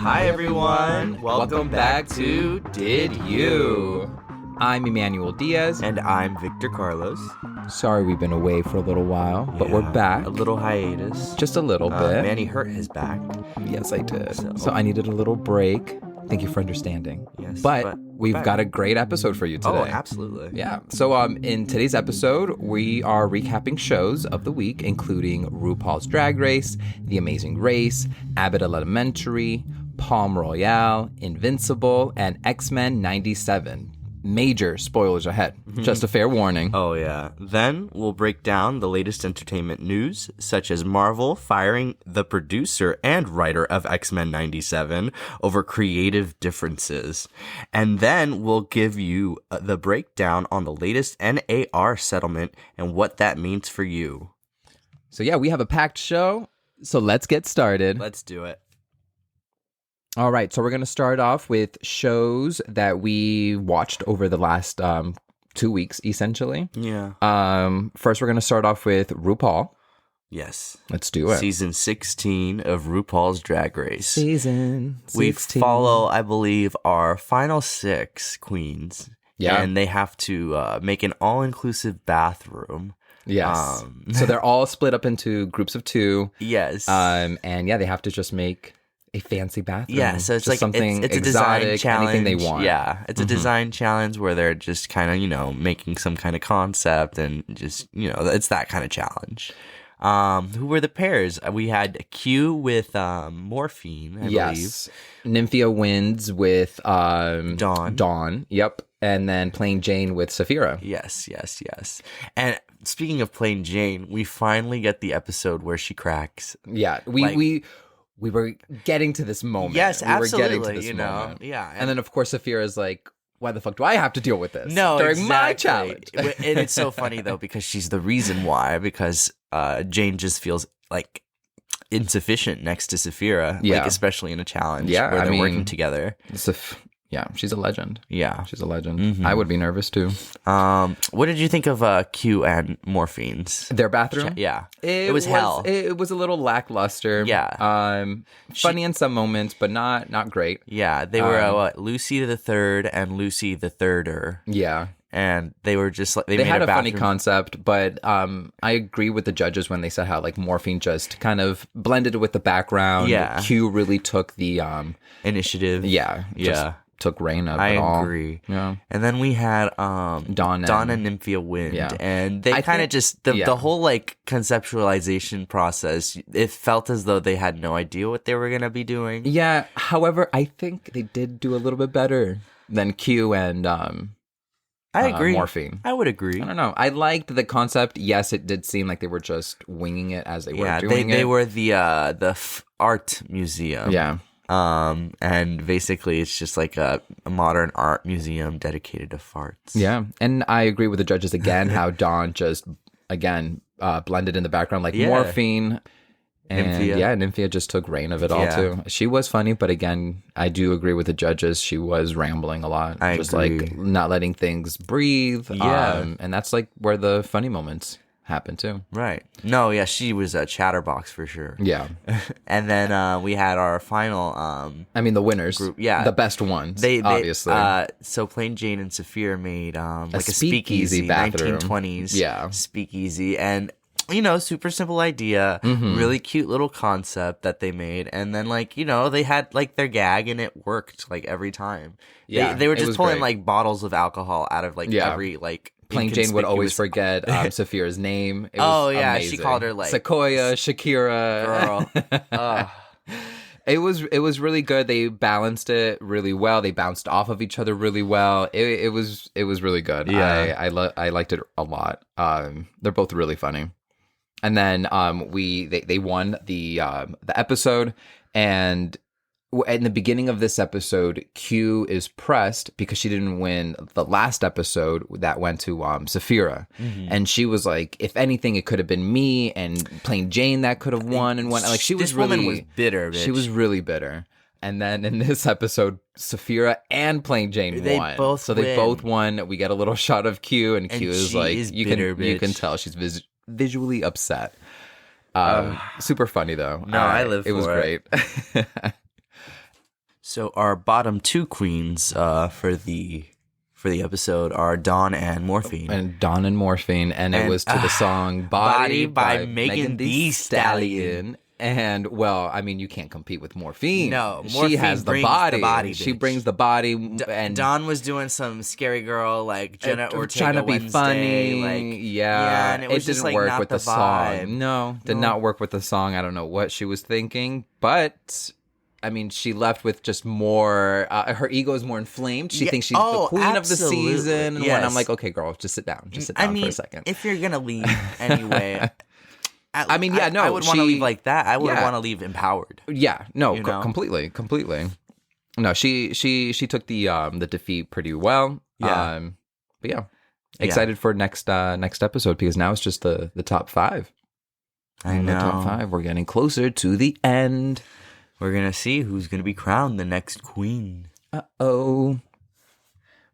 Hi everyone, welcome back to Did You? I'm Emmanuel Diaz. And I'm Victor Carlos. Sorry we've been away for a little while, but we're back. A little hiatus. Just a little bit. Manny hurt his back. Yes, I did. So I needed a little break. Thank you for understanding. Yes, but we've got a great episode for you today. Oh, absolutely. Yeah. So in today's episode, we are recapping shows of the week, including RuPaul's Drag Race, The Amazing Race, Abbott Elementary, Palm Royale, Invincible, and X-Men 97. Major spoilers ahead. Just a fair warning. Oh, yeah. Then we'll break down the latest entertainment news, such as Marvel firing the producer and writer of X-Men 97 over creative differences. And then we'll give you the breakdown on the latest NAR settlement and what that means for you. So yeah, we have a packed show. So let's get started. Let's do it. All right, so we're going to start off with shows that we watched over the last 2 weeks, essentially. Yeah. First, we're going to start off with RuPaul. Yes. Let's do it. Season 16 of RuPaul's Drag Race. Season 16. We follow, I believe, our final 6 queens. Yeah. And they have to make an all-inclusive bathroom. Yes. So they're all split up into groups of 2. Yes. And yeah, they have to just make a fancy bathroom. Yeah, so it's just like something it's a exotic, design challenge. anything they want. Yeah, it's a design challenge where they're just kind of, making some kind of concept and just, it's that kind of challenge. Who were the pairs? We had Q with Morphine, I believe. Nymphia wins with Dawn. Dawn, yep. And then Plain Jane with Saphira. Yes. And speaking of Plain Jane, we finally get the episode where she cracks. Yeah, we were getting to this moment. Yes, absolutely. We were getting to this moment. Yeah. And then, of course, Saphira's like, why the fuck do I have to deal with this? No, during my exactly. challenge. And it's so funny, though, because she's the reason why. Because Jane just feels like insufficient next to Saphira, like, especially in a challenge where they're working together. Yeah, she's a legend. Yeah. She's a legend. I would be nervous, too. What did you think of Q and Morphine's? Their bathroom? Yeah. It was hell. It was a little lackluster. Yeah. Funny in some moments, but not great. Yeah. They were Lucy the Third and Lucy the Thirder. Yeah. And they were just like... They had a funny concept, but I agree with the judges when they said how, like, Morphine just kind of blended with the background. Yeah. Q really took the... initiative. Yeah. Yeah. Took reign of I it all. agree. Yeah. And then we had Dawn and Nymphia Wind. Yeah. And they kind of just the whole like conceptualization process, it felt as though they had no idea what they were gonna be doing. Yeah. However, I think they did do a little bit better than Q and I agree. Morphine. I would agree. I don't know. I liked the concept. Yes, it did seem like they were just winging it as they were doing it. They were the art museum. Yeah. And basically it's just like a modern art museum dedicated to farts. Yeah. And I agree with the judges again, how Dawn just, again, blended in the background like Morphine. And Nymphia just took reign of it all too. She was funny, but again, I do agree with the judges. She was rambling a lot. I agree. Like not letting things breathe. Yeah. And that's like where the funny moments happen too. Right. No, yeah, she was a chatterbox for sure. Yeah. And then we had our final the winners group. Yeah. The best ones, obviously. So Plain Jane and Saphira made like a speakeasy bathroom. 1920s speakeasy, and super simple idea, really cute little concept that they made, and then they had like their gag and it worked like every time. Yeah. They were just pulling like bottles of alcohol out of every like Plain Jane would always forget Saphira's name. It was amazing. She called her like Sequoia, Shakira. Girl. It was really good. They balanced it really well. They bounced off of each other really well. It was really good. Yeah. I liked it a lot. They're both really funny. And then they won the episode, and in the beginning of this episode, Q is pressed because she didn't win the last episode that went to Saphira. And she was like, if anything, it could have been me and Plain Jane that could have won and won. Like this woman was bitter, bitch. She was really bitter. And then in this episode, Saphira and Plain Jane won. They both won. We get a little shot of Q, and Q is like, you can tell she's visually upset. Super funny though. No, I live for it. It was great. So our bottom two queens for the episode are Dawn and Morphine. And Dawn and Morphine, and it was to the song Body by Megan Thee Stallion. And, well, I mean, you can't compete with Morphine. No, Morphine she has the brings body. the body, She bitch. brings the body. And Dawn was doing some scary girl, like Jenna Ortega trying to be Wednesday, funny. like, yeah, and it was just, didn't like, work not with the the vibe. song. No, did not work with the song. I don't know what she was thinking, but... I mean, she left with just more, her ego is more inflamed. She thinks she's the queen of the season. And when I'm like, okay, girl, just sit down. Just sit down for a second. If you're going to leave anyway, I mean, yeah, no. I would want to leave like that. I would want to leave empowered. Yeah, no, You know? completely. No, she took the defeat pretty well. Yeah. But yeah, excited for next episode because now it's just the top 5. I know. The top 5. We're getting closer to the end. We're going to see who's going to be crowned the next queen. Uh-oh.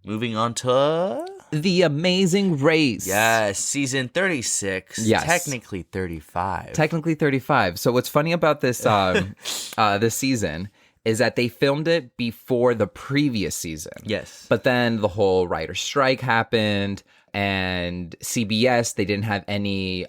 Moving on to... The Amazing Race. Yes, season 36. Yes. Technically 35. Technically 35. So what's funny about this this season is that they filmed it before the previous season. Yes. But then the whole writer's strike happened, and CBS, they didn't have any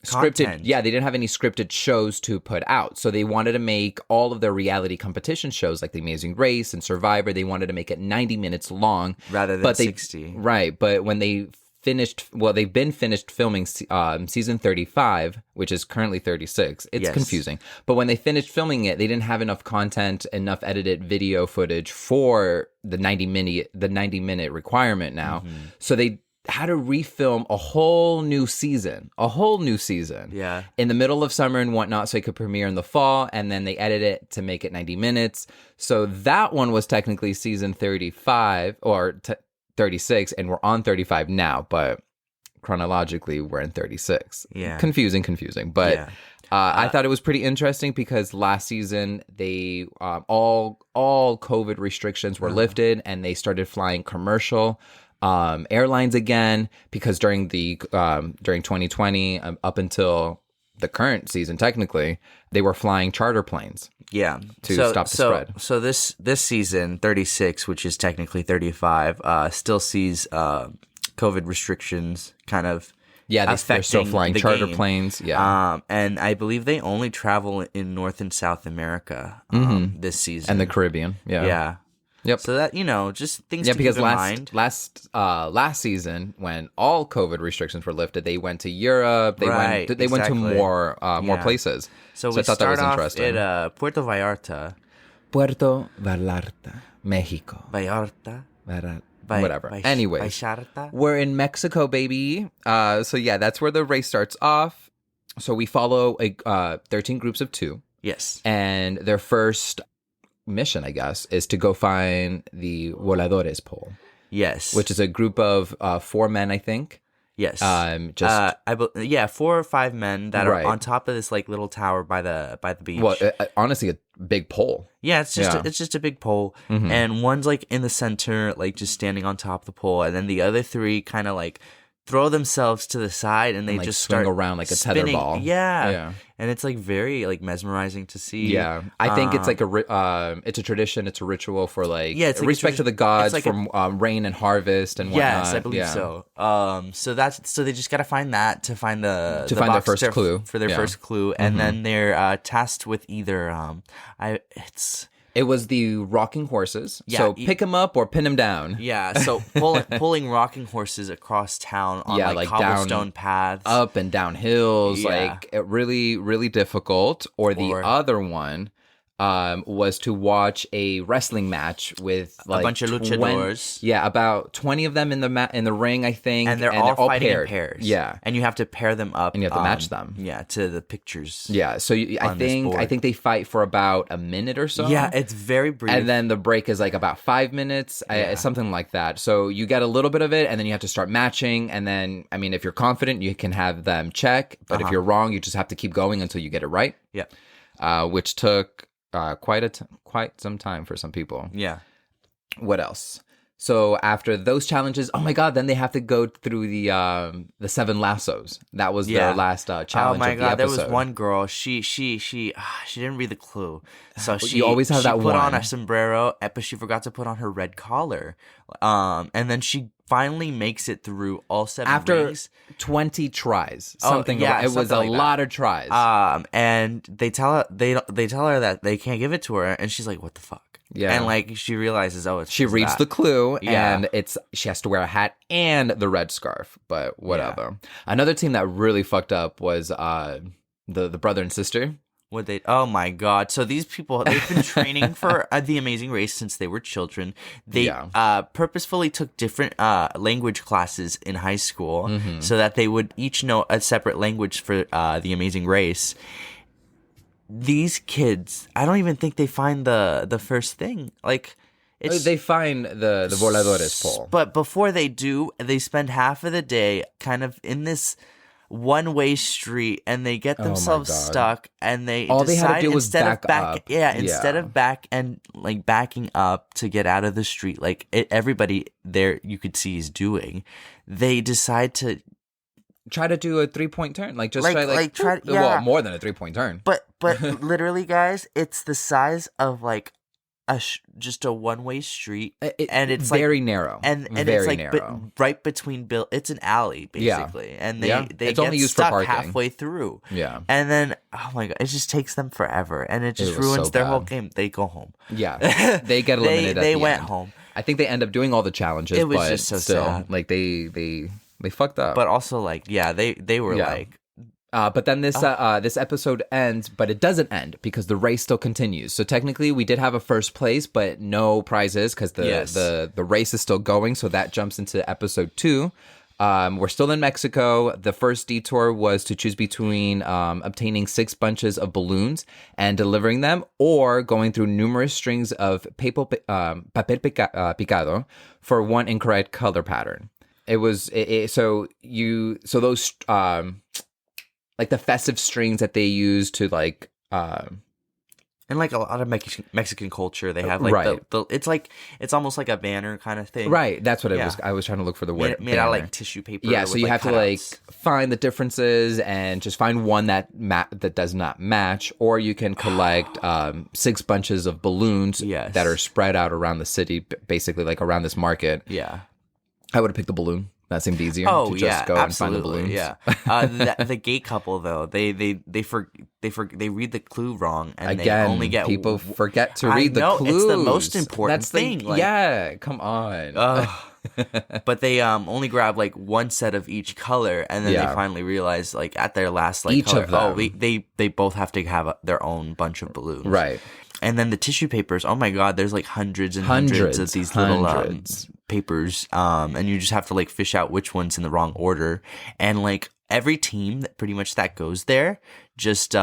scripted. Yeah, they didn't have any scripted shows to put out. So they wanted to make all of their reality competition shows, like The Amazing Race and Survivor. They wanted to make it 90 minutes long, rather than 60. Right, but when they they've been finished filming season 35, which is currently 36. It's confusing. But when they finished filming it, they didn't have enough content, enough edited video footage for the 90-minute requirement now. Mm-hmm. So they had to refilm a whole new season. Yeah. In the middle of summer and whatnot, so it could premiere in the fall, and then they edit it to make it 90 minutes. So that one was technically season 35, or 36, and we're on 35 now, but chronologically we're in 36. Yeah. Confusing. But I thought it was pretty interesting because last season they all COVID restrictions were lifted, and they started flying commercial airlines again, because during 2020 up until the current season, technically, they were flying charter planes. Yeah. To stop the spread. So this season, 36, which is technically 35, still sees COVID restrictions kind of they're still affecting flying the charter game. planes. Yeah. And I believe they only travel in North and South America this season. And the Caribbean. Yeah. Yeah. Yep. So that, just things to because keep in mind. last season, when all COVID restrictions were lifted, they went to Europe. They went to more places. So I we thought that start was off interesting. at Puerto Vallarta. Puerto Vallarta, Mexico. Whatever. Anyways, Vallarta. we're in Mexico, baby. So yeah, that's where the race starts off. So we follow 13 groups of 2. Yes. And their first mission, I guess, is to go find the Voladores pole. Yes. Which is a group of 4 men, I think. Yes. 4 or 5 men that are on top of this like little tower by the beach. Well, honestly, a big pole. Yeah, it's just a big pole, and one's like in the center, like just standing on top of the pole, and then the other 3 kind of like throw themselves to the side, and they like just swing start around like a spinning. tether ball. Yeah, and it's like very like mesmerizing to see. Yeah, I think it's like it's a tradition, it's a ritual for like it's like respect to the gods like from rain and harvest and whatnot. Yes, I believe so. So they just gotta find that to find the find their box first clue for their first clue, and then they're tasked with either It was the rocking horses. Yeah, so pick them up or pin them down. Yeah, so pulling rocking horses across town on like cobblestone paths. Up and down hills. Yeah. Really, really difficult. Or the other one was to watch a wrestling match with like a bunch of luchadors. About 20 of them in the ring, I think. And they're all fighting paired. in pairs. Yeah. And you have to pair them up. And you have to match them. Yeah, to the pictures. Yeah, so I think they fight for about a minute or so. Yeah, it's very brief. And then the break is like about 5 minutes, something like that. So you get a little bit of it, and then you have to start matching. And then, I mean, if you're confident, you can have them check. But if you're wrong, you just have to keep going until you get it right. Yeah. Which took quite some time for some people. Yeah. What else? So after those challenges, oh my god, then they have to go through the 7 lassos. That was their last challenge Oh my of the god, there episode. was one girl. She didn't read the clue, so she You always have she that put on one. a sombrero, but she forgot to put on her red collar. And then she finally makes it through all 7 After rings. 20 tries, something. yeah, it was something a like that. lot of tries. And they tell her that they can't give it to her, and she's like, "What the fuck?" Yeah. And like she realizes, it's She just reads that. the clue, Yeah. and she has to wear a hat and the red scarf. But whatever. Another team that really fucked up was the brother and sister. What they? Oh my god! So these people, they've been training for The Amazing Race since they were children. They purposefully took different language classes in high school so that they would each know a separate language for The Amazing Race. These kids, I don't even think they find the first thing. Like, it's They find the voladores pole. But before they do, they spend half of the day kind of in this one-way street, and they get themselves God. stuck, and they All they decide had to do was instead back of backing up to get out of the street, like everybody there you could see is doing, they decide to Try to do a 3-point turn, try yeah. more than a 3-point turn. But literally, guys, it's the size of like just a one-way street, and it's very like, narrow, and very it's like narrow. right between it's an alley basically, and they It's get only used for stuck parking. halfway through, Yeah. and then oh my god, it just takes them forever, and it just was ruins so their whole bad. game. They go home. Yeah, they get eliminated. They at the went end. home. I think they end up doing all the challenges. It was but just so still, sad. like they fucked up. But also, like, yeah, they were Yeah. like. But then this episode ends, but it doesn't end because the race still continues. So technically, we did have a first place, but no prizes because the race is still going. So that jumps into episode 2. We're still in Mexico. The first detour was to choose between obtaining 6 bunches of balloons and delivering them, or going through numerous strings of papel picado for one incorrect color pattern. It was so those like the festive strings that they use to like And like a lot of Mexican culture, they have like Right. it's almost like a banner kind of thing, right. That's what it Yeah. was. I was trying to look for the word made out of banner. like tissue paper. Yeah, with, so you have to like cutouts. find the differences and just find one that does not match, or you can collect 6 bunches of balloons Yes. that are spread out around the city, basically like around this market. Yeah. I would have picked the balloon. That seemed easier Oh to just yeah, go absolutely. and find the balloons. Yeah. The gay couple though, they read the clue wrong, and Again, they only get people forget to I read the know, clues. it's the most important That's thing, like- yeah, come on. but they only grab like one set of each color, and then Yeah. they finally realize like at their last like Each color, of them. they both have to have their own bunch of balloons, Right. And then the tissue papers, oh my god, there's like hundreds and hundreds of these little papers, and you just have to like fish out which one's in the wrong order, and like every team that pretty much that goes there just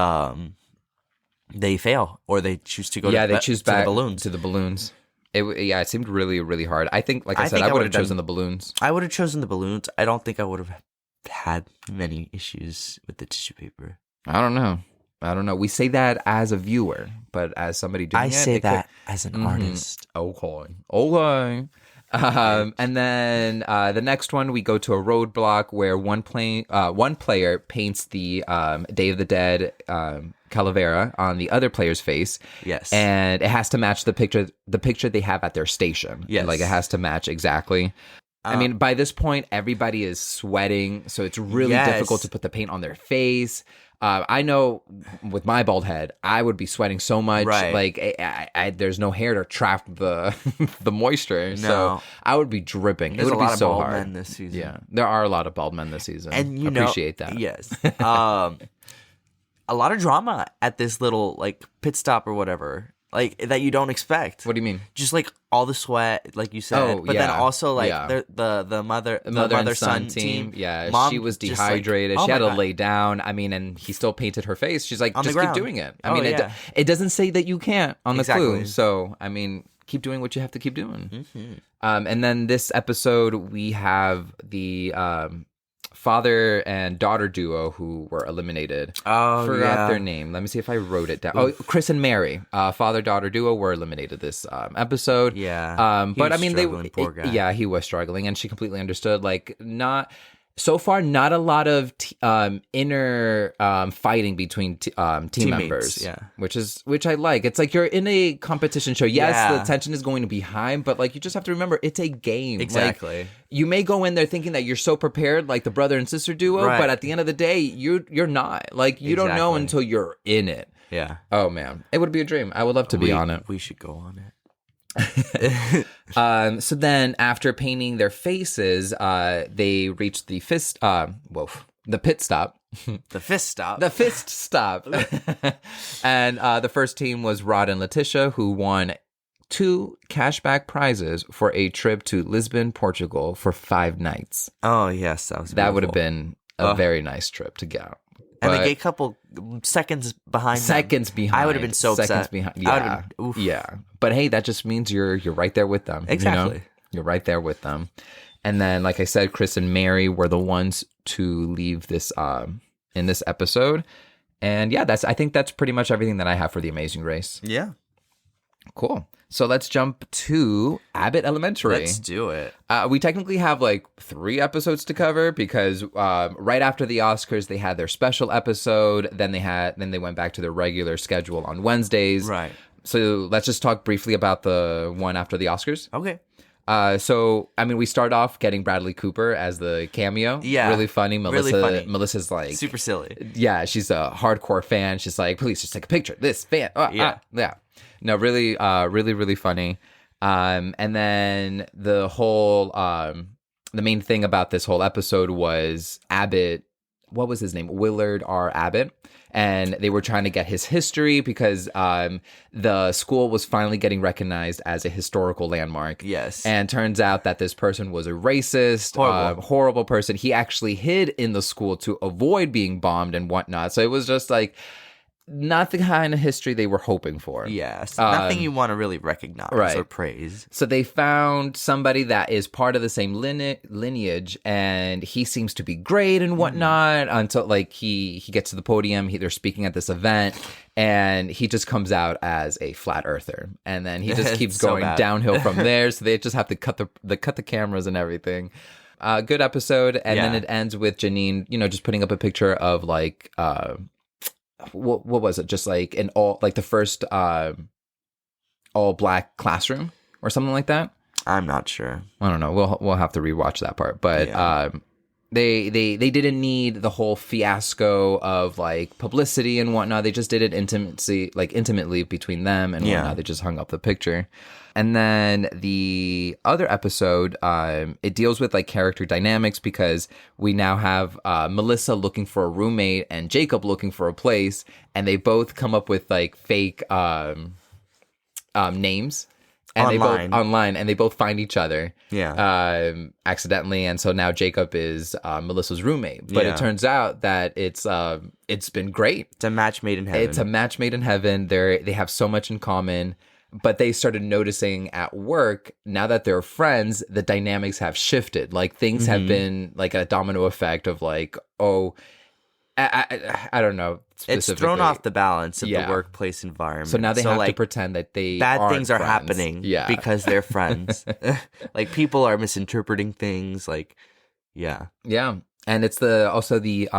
they fail, or they choose to go they choose to back the balloons. to the balloons. It seemed really, really hard. I think, like I said, think I I would have would've chosen the balloons. I would have chosen the balloons. I don't think I would have had many issues with the tissue paper. I don't know. We say that as a viewer, but as somebody doing I it, say it that as an artist. Okay. And then the next one, we go to a roadblock where one player paints the Day of the Dead calavera on the other player's face. Yes. And it has to match the picture they have at their station. Yes. Like it has to match exactly. I mean, by this point, everybody is sweating, so it's really Yes. difficult to put the paint on their face. I know with my bald head, I would be sweating so much. Right. Like, there's no hair to trap the the moisture. So No. I would be dripping. There's it a would lot be of so bald hard. men this season. Yeah, there are a lot of bald men this season. And you appreciate know, that. Yes. A lot of drama at this little like pit stop or whatever, like that you don't expect. What do you mean? Just like all the sweat, like you said, Oh, but then yeah. also like Yeah. the mother and son team. Yeah, Mom she was just, like, dehydrated. oh she had my to God. lay down. I mean, and he still painted her face. She's like, On the just keep ground. doing it. I Oh, mean, yeah. it doesn't say that you can't on the Exactly. clue. So, I mean, keep doing what you have to keep doing. Mm-hmm. And then this episode, we have the father and daughter duo who were eliminated. Oh, Forgot their name. Let me see if I wrote it down. Oh, Chris and Mary, father-daughter duo, were eliminated this episode. Yeah. But I mean, poor guy. yeah, he was struggling, and she completely understood. Like, so far, not a lot of inner fighting between team members. Yeah, which I like. It's like you're in a competition show. Yes, Yeah. the tension is going to be high, but like you just have to remember it's a game. Exactly. Like, you may go in there thinking that you're so prepared, like the brother and sister duo, Right. but at the end of the day, you're not. Like, you don't know Exactly. until you're in it. Yeah. Oh man, it would be a dream. I would love to be on it. We should go on it. So then, after painting their faces, they reached the the pit stop. The fist stop. The fist stop. And the first team was Rod and Letitia, who won 2 cashback prizes for a trip to Lisbon, Portugal for 5 nights. Oh, yes. That would have been a very nice trip to go. And like a couple seconds behind them. I would have been so upset. Yeah. Yeah. But hey, that just means you're right there with them. Exactly. You know? You're right there with them. And then, like I said, Chris and Mary were the ones to leave this in this episode. And yeah, I think that's pretty much everything that I have for The Amazing Race. Yeah. Cool. So let's jump to Abbott Elementary. Let's do it. We technically have like 3 episodes to cover because right after the Oscars, they had their special episode. Then they went back to their regular schedule on Wednesdays. Right. So let's just talk briefly about the one after the Oscars. Okay. So, I mean, we start off getting Bradley Cooper as the cameo. Yeah. Really funny. Really funny. Melissa's like... Super silly. Yeah, she's a hardcore fan. She's like, please just take a picture. This fan. Yeah. No, really, really funny. And then the whole... the main thing about this whole episode was Abbott... What was his name? Willard R. Abbott. And they were trying to get his history because the school was finally getting recognized as a historical landmark. Yes. And turns out that this person was a racist, horrible person. He actually hid in the school to avoid being bombed and whatnot. So it was just like not the kind of history they were hoping for. Yes. Nothing you want to really recognize or praise. So they found somebody that is part of the same lineage, and he seems to be great and whatnot until like he gets to the podium. They're speaking at this event, and he just comes out as a flat earther, and then he just keeps going downhill from there. So they just have to cut the cameras and everything. Good episode, and then it ends with Janine, just putting up a picture of like. What was it? Just like the first all black classroom or something like that. I'm not sure. I don't know. We'll have to rewatch that part. But they didn't need the whole fiasco of like publicity and whatnot. They just did it intimately between them and whatnot. They just hung up the picture. And then the other episode, it deals with like character dynamics because we now have Melissa looking for a roommate and Jacob looking for a place, and they both come up with like fake names. And they both find each other accidentally, and so now Jacob is Melissa's roommate. But it turns out that it's been great. It's a match made in heaven. It's a match made in heaven. They have so much in common. But they started noticing at work, now that they're friends, the dynamics have shifted. Like things have been like a domino effect of like, I don't know. It's thrown off the balance of the workplace environment. So now they have to pretend that they bad things are friends. happening because they're friends. Like people are misinterpreting things. Like, yeah. And it's also the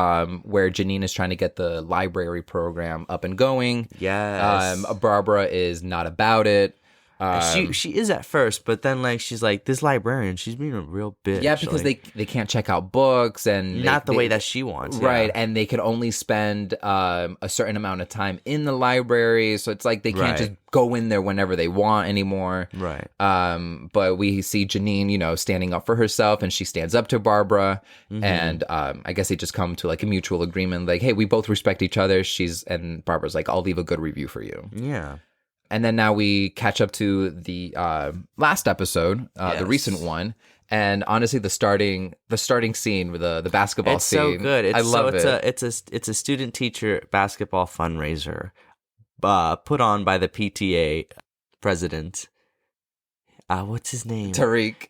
where Janine is trying to get the library program up and going. Yes. Barbara is not about it. She is at first, but then like she's like, this librarian, she's being a real bitch. Yeah, because they can't check out books and not the way that she wants. Right, and they can only spend a certain amount of time in the library, so it's like they can't just go in there whenever they want anymore. Right. But we see Janine, standing up for herself, and she stands up to Barbara, and I guess they just come to like a mutual agreement, like, hey, we both respect each other. And Barbara's like, I'll leave a good review for you. Yeah. And then now we catch up to the last episode, the recent one, and honestly, the starting scene with the basketball scene. It's so good. I love it. It's a student teacher basketball fundraiser, put on by the PTA president. what's his name? Tariq.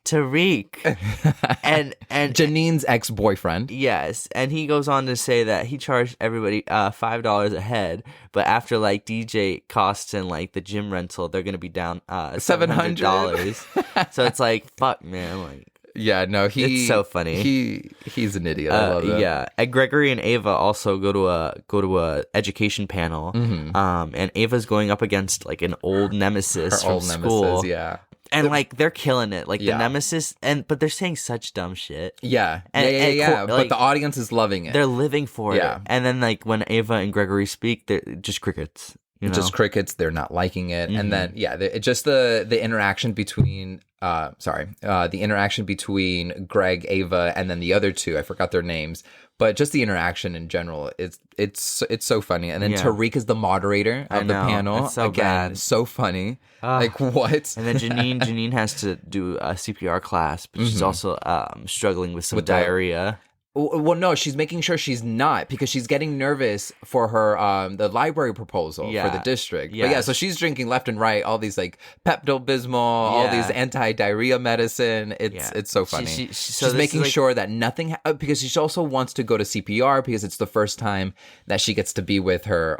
and Janine's ex-boyfriend. Yes, and he goes on to say that he charged everybody $5 a head, but after like DJ costs and like the gym rental, they're gonna be down $700. So it's like, fuck, man, like. Yeah, no, it's so funny. He's an idiot. I love that. Yeah, and Gregory and Ava also go to a education panel. And Ava's going up against like an old nemesis from school. Nemesis, yeah. And like they're killing it, like the nemesis, but they're saying such dumb shit. Yeah, Like, but the audience is loving it. They're living for it. Yeah. And then like when Ava and Gregory speak, they're just crickets. You know? Just crickets. They're not liking it, and then just the interaction between the interaction between Greg, Ava, and then the other two. I forgot their names, but just the interaction in general. It's so funny. And then Tariq is the moderator of the panel. It's so again, bad. so funny. Like what? And then Janine has to do a CPR class, but she's also struggling with some diarrhea. Well, no, she's making sure she's not, because she's getting nervous for her the library proposal for the district. Yes. But yeah, so she's drinking left and right, all these like Pepto-Bismol, all these anti-diarrhea medicine. It's so funny. She's making sure that nothing because she also wants to go to CPR because it's the first time that she gets to be with her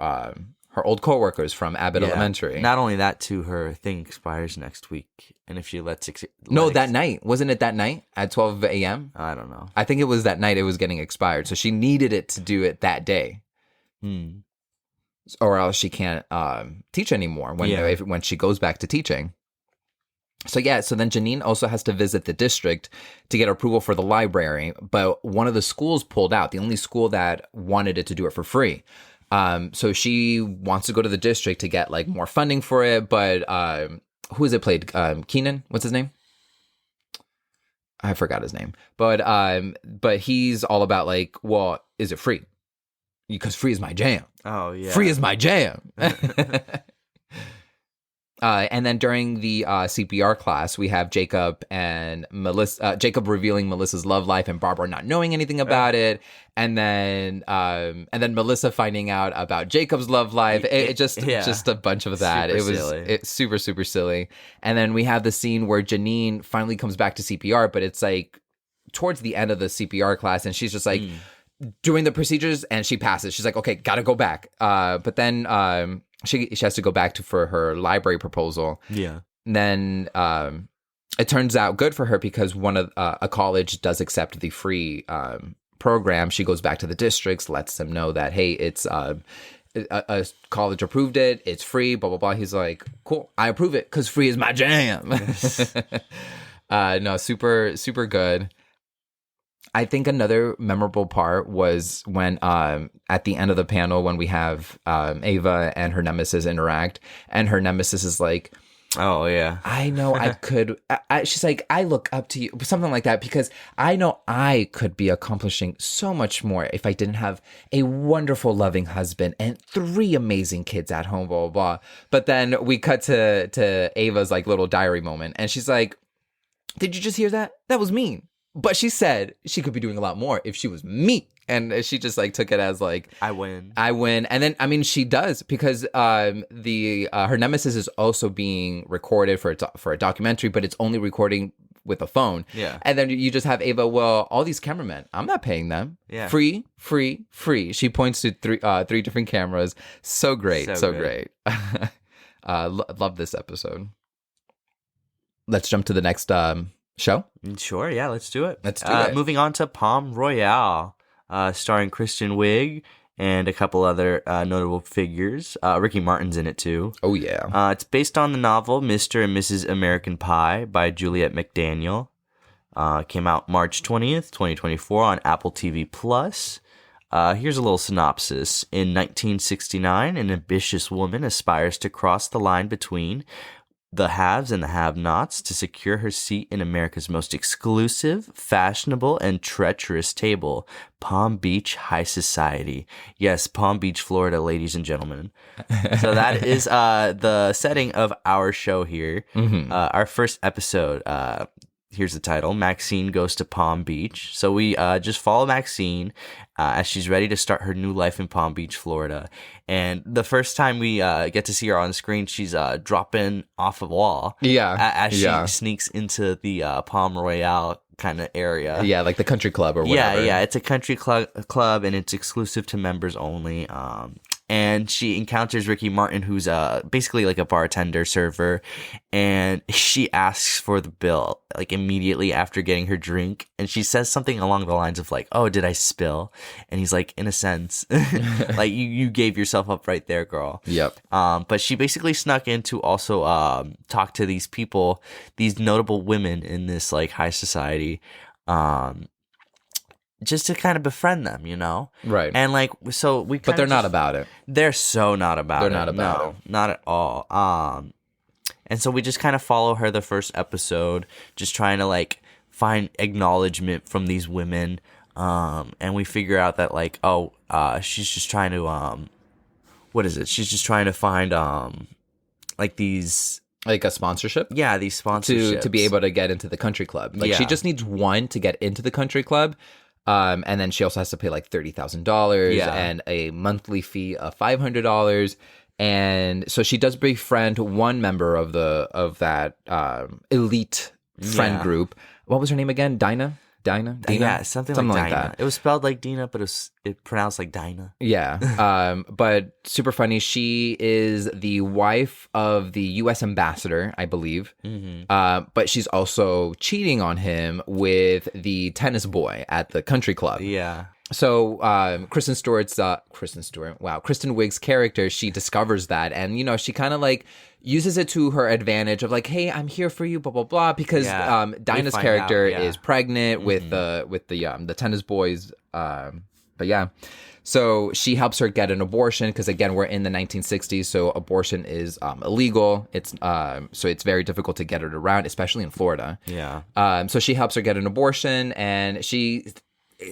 old coworkers from Abbott Elementary. Not only that, too, her thing expires next week. And if she that night. Wasn't it that night at 12 a.m.? I don't know. I think it was that night it was getting expired. So she needed it to do it that day. Or else she can't teach anymore when she goes back to teaching. So then Janine also has to visit the district to get approval for the library. But one of the schools pulled out, the only school that wanted it to do it for free. So she wants to go to the district to get like more funding for it, but who is it played? Keenan, what's his name? I forgot his name. But he's all about like, well, is it free? Because free is my jam. Oh yeah, free is my jam. And then during the CPR class, we have Jacob and Melissa. Jacob revealing Melissa's love life, and Barbara not knowing anything about it. And then Melissa finding out about Jacob's love life. Just a bunch of that. It's super, super silly. And then we have the scene where Janine finally comes back to CPR, but it's like towards the end of the CPR class, and she's just like doing the procedures, and she passes. She's like, okay, gotta go back. But then she has to go back for her library proposal. Yeah. And then it turns out good for her because a college does accept the free program. She goes back to the districts, lets them know that, hey, it's a college approved it. It's free, blah, blah, blah. He's like, cool, I approve it because free is my jam. No, super, super good. I think another memorable part was when at the end of the panel when we have Ava and her nemesis interact, and her nemesis is like, oh yeah, I know I could. She's like, I look up to you, something like that, because I know I could be accomplishing so much more if I didn't have a wonderful, loving husband and 3 amazing kids at home, blah, blah, blah. But then we cut to Ava's like little diary moment, and she's like, did you just hear that? That was mean. But she said she could be doing a lot more if she was me. And she just like took it as like, I win. And then, I mean, she does, because her nemesis is also being recorded for a documentary, but it's only recording with a phone. Yeah. And then you just have Ava, well, all these cameramen, I'm not paying them. Yeah. Free, free, free. She points to 3 different cameras. So great. So great. Love this episode. Let's jump to the next show? Sure, yeah, let's do it. Moving on to Palm Royale, starring Kristen Wiig and a couple other notable figures. Ricky Martin's in it too. Oh, yeah. It's based on the novel Mr. and Mrs. American Pie by Juliet McDaniel. Came out March 20th, 2024 on Apple TV+. Here's a little synopsis. In 1969, an ambitious woman aspires to cross the line between the haves and the have-nots to secure her seat in America's most exclusive, fashionable, and treacherous table, Palm Beach High Society. Yes, Palm Beach, Florida, ladies and gentlemen. So that is the setting of our show here. Mm-hmm. Our first episode. here's the title, Maxine Goes to Palm Beach. So we just follow Maxine as she's ready to start her new life in Palm Beach, Florida. And the first time we get to see her on screen, she's dropping off a wall. Yeah. As she sneaks into the Palm Royale kind of area. Yeah, like the country club or whatever. Yeah, it's a country club and it's exclusive to members only. And she encounters Ricky Martin, who's basically like a bartender server, and she asks for the bill like immediately after getting her drink, and she says something along the lines of like, "Oh, did I spill?" And he's like, "In a sense, like you gave yourself up right there, girl." Yep. But she basically snuck in to also talk to these people, these notable women in this like high society. Just to kind of befriend them, you know? Right. And like, so we But they're not about it. They're so not about it. They're not about it. Not at all. And so we just kind of follow her the first episode, just trying to like find acknowledgement from these women. And we figure out that like, she's just trying to, what is it? She's just trying to find, like these... Like a sponsorship? Yeah, these sponsorships. To be able to get into the country club. Like she just needs one to get into the country club. And then she also has to pay like $30,000 and a monthly fee of $500. And so she does befriend one member of that elite friend group. What was her name again? Dina? Dina? Yeah, something like that. It was spelled like Dina, but it pronounced like Dinah. Yeah. But super funny. She is the wife of the U.S. ambassador, I believe. Mm-hmm. But she's also cheating on him with the tennis boy at the country club. Yeah. So Kristen Wiig's character, she discovers that, and you know, she kind of like uses it to her advantage of like, hey, I'm here for you, blah blah blah, because Dinah's character is pregnant with the tennis boys, but yeah, so she helps her get an abortion because again, we're in the 1960s, so abortion is illegal. It's so it's very difficult to get it around, especially in Florida. Yeah. So she helps her get an abortion, and she.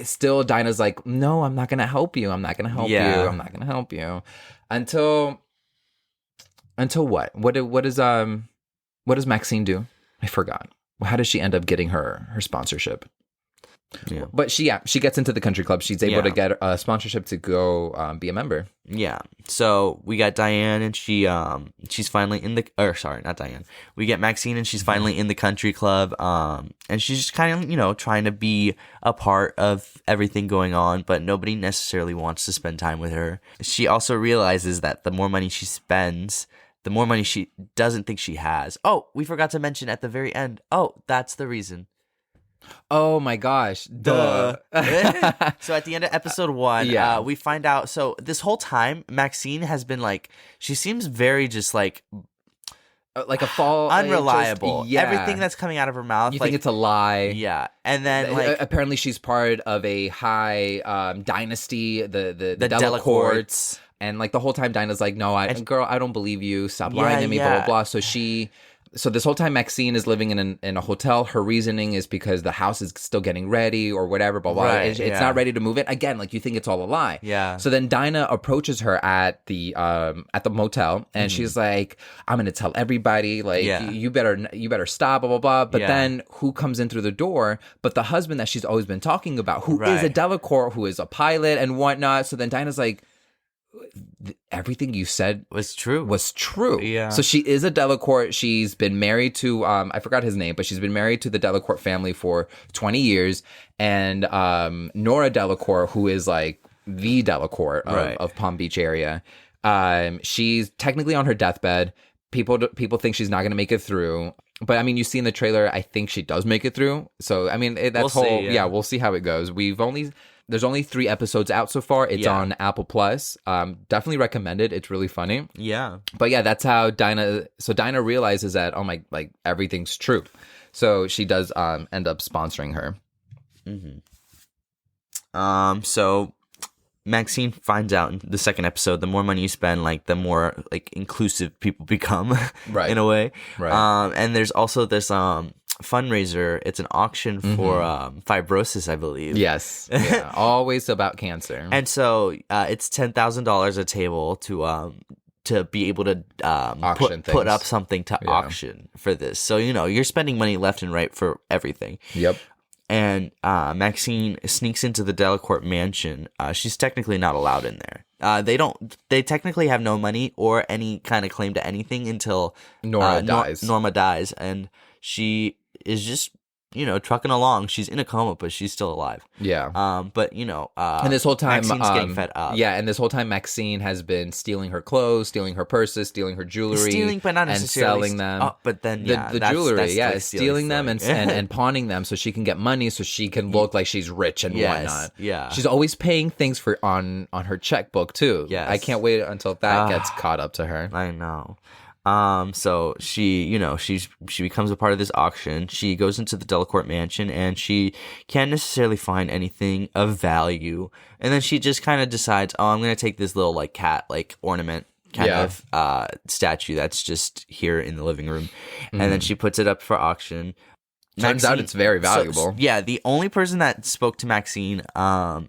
Still, Dinah's like, no, I'm not gonna help you. I'm not gonna help you. I'm not gonna help you until what? What does Maxine do? I forgot. How does she end up getting her sponsorship? Yeah. But she gets into the country club. She's able to get a sponsorship to go be a member. Yeah. So we got Diane, and she's finally in the, or sorry, not Diane. We get Maxine, and she's finally in the country club. And she's just kind of, you know, trying to be a part of everything going on, but nobody necessarily wants to spend time with her. She also realizes that the more money she spends, the more money she doesn't think she has. Oh, we forgot to mention at the very end. Oh, that's the reason. Oh my gosh. Duh. So at the end of episode 1, we find out. So this whole time, Maxine has been like, she seems very just like a fall unreliable. Everything that's coming out of her mouth, you think it's a lie. Yeah. And then like apparently she's part of a high dynasty, the Delacourts. And like the whole time Dinah's like, no, girl, I don't believe you. Stop lying to me, blah, blah, blah. So this whole time Maxine is living in a hotel. Her reasoning is because the house is still getting ready or whatever, blah, blah. Right, it's not ready to move in. Again, like you think it's all a lie. Yeah. So then Dinah approaches her at the motel, and she's like, I'm going to tell everybody, like, you better stop, blah, blah, blah. But then who comes in through the door? But the husband that she's always been talking about, who is a Delacour, who is a pilot and whatnot. So then Dinah's like, everything you said was true. Yeah. So she is a Delacour. She's been married to I forgot his name, but she's been married to the Delacour family for 20 years. And Nora Delacour, who is like the Delacour of Palm Beach area, she's technically on her deathbed. People think she's not going to make it through. But I mean, you see in the trailer, I think she does make it through. So I mean, we'll see how it goes. There's only 3 episodes out so far. It's on Apple Plus. Definitely recommend it. It's really funny. Yeah. But yeah, that's how Dinah realizes that, oh my, like everything's true. So she does end up sponsoring her. Mm-hmm. So Maxine finds out in the second episode, the more money you spend, like the more like inclusive people become, right? In a way, right? And there's also this fundraiser. It's an auction for fibrosis, I believe. Yes, always about cancer. And so it's $10,000 a table to to be able to Auction put up things. something to auction for this. So, you're spending money left and right for everything. Yep. And Maxine sneaks into the Delacourt mansion. She's technically not allowed in there. They technically have no money or any kind of claim to anything until Nora dies. Norma dies, and she is just trucking along. She's in a coma, but she's still alive. Yeah. But and this whole time, Maxine's getting fed up. Yeah, and this whole time, Maxine has been stealing her clothes, stealing her purses, stealing her jewelry, but not necessarily and selling them. Oh, but then the jewelry, that's stealing them and pawning them so she can get money, so she can look like she's rich and whatnot. Yeah, she's always paying things for on her checkbook too. Yes. I can't wait until that gets caught up to her. I know. So she, she becomes a part of this auction. She goes into the Delacourt mansion and she can't necessarily find anything of value. And then she just kind of decides, I'm going to take this little like cat, like ornament kind of, statue that's just here in the living room. And then she puts it up for auction. Turns out it's very valuable. So, the only person that spoke to Maxine,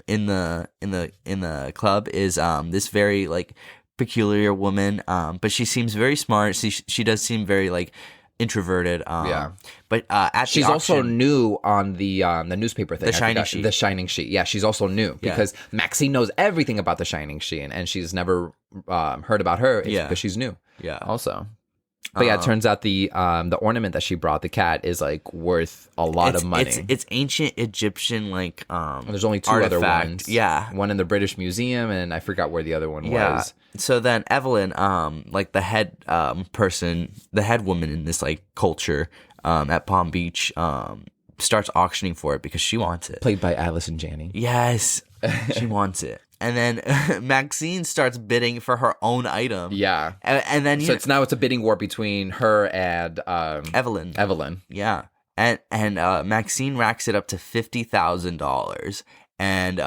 in the club is, this very like peculiar woman, but she seems very smart. She does seem very like introverted. But at she's the also auction, new on the newspaper thing. The Shining Sheet. The Shining Sheet. Yeah, she's also new because Maxine knows everything about the Shining Sheet, and she's never heard about her because she's new. Yeah. Also. But it turns out the ornament that she brought, the cat, is like worth a lot of money. It's ancient Egyptian like there's only two artifact. other ones. Yeah. One in the British Museum, and I forgot where the other one was. So then Evelyn, like the head person, the head woman in this like culture at Palm Beach, starts auctioning for it because she wants it. Played by Alice and Janine. Yes, she wants it. And then Maxine starts bidding for her own item. Yeah. And then it's a bidding war between her and Evelyn. Yeah. And Maxine racks it up to $50,000. And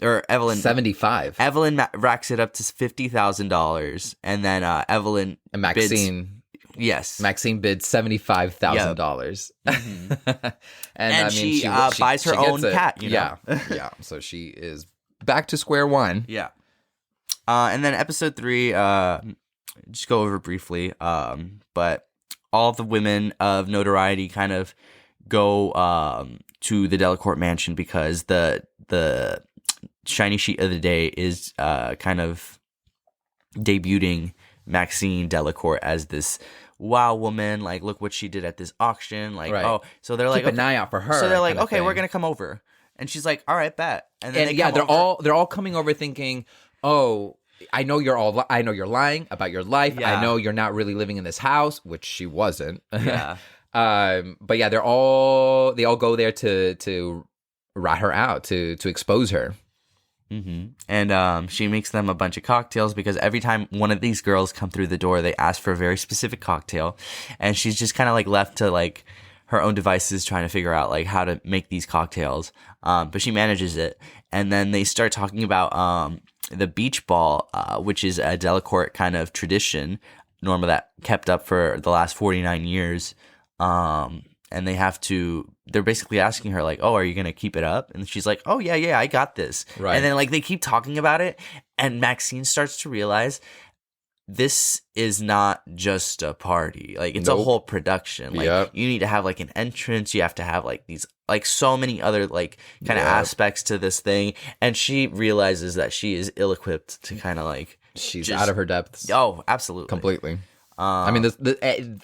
or Evelyn 75. Evelyn racks it up to $50,000, and then Evelyn and Maxine bids, yes, Maxine bids $75,000. And I mean, she buys her own cat. Yeah. So she is back to square one. Yeah. And then episode 3, just go over briefly. But all the women of notoriety kind of go to the Delacourt mansion because the shiny sheet of the day is kind of debuting Maxine Delacourt as this wow woman. Like, look what she did at this auction. Like, so they're like, keep an eye out for her. So they're like, okay, we're gonna come over, and she's like, all right, bet. And then they're all coming over thinking, oh, I know you're lying about your life. Yeah. I know you're not really living in this house, which she wasn't. Yeah. But yeah, they all go there to rat her out, to expose her. Mm-hmm. And she makes them a bunch of cocktails because every time one of these girls come through the door, they ask for a very specific cocktail, and she's just kind of like left to like her own devices trying to figure out like how to make these cocktails. But she manages it, and then they start talking about the beach ball, which is a Delacourt kind of tradition, Norma, that kept up for the last 49 years. And they're basically asking her like, oh, are you going to keep it up? And she's like, oh yeah, I got this. Right. And then like they keep talking about it, and Maxine starts to realize this is not just a party. Like it's a whole production. Like you need to have like an entrance. You have to have like these, like so many other like kind of aspects to this thing. And she realizes that she is ill-equipped to kind of like, she's out of her depths. Oh, absolutely. Completely. I mean,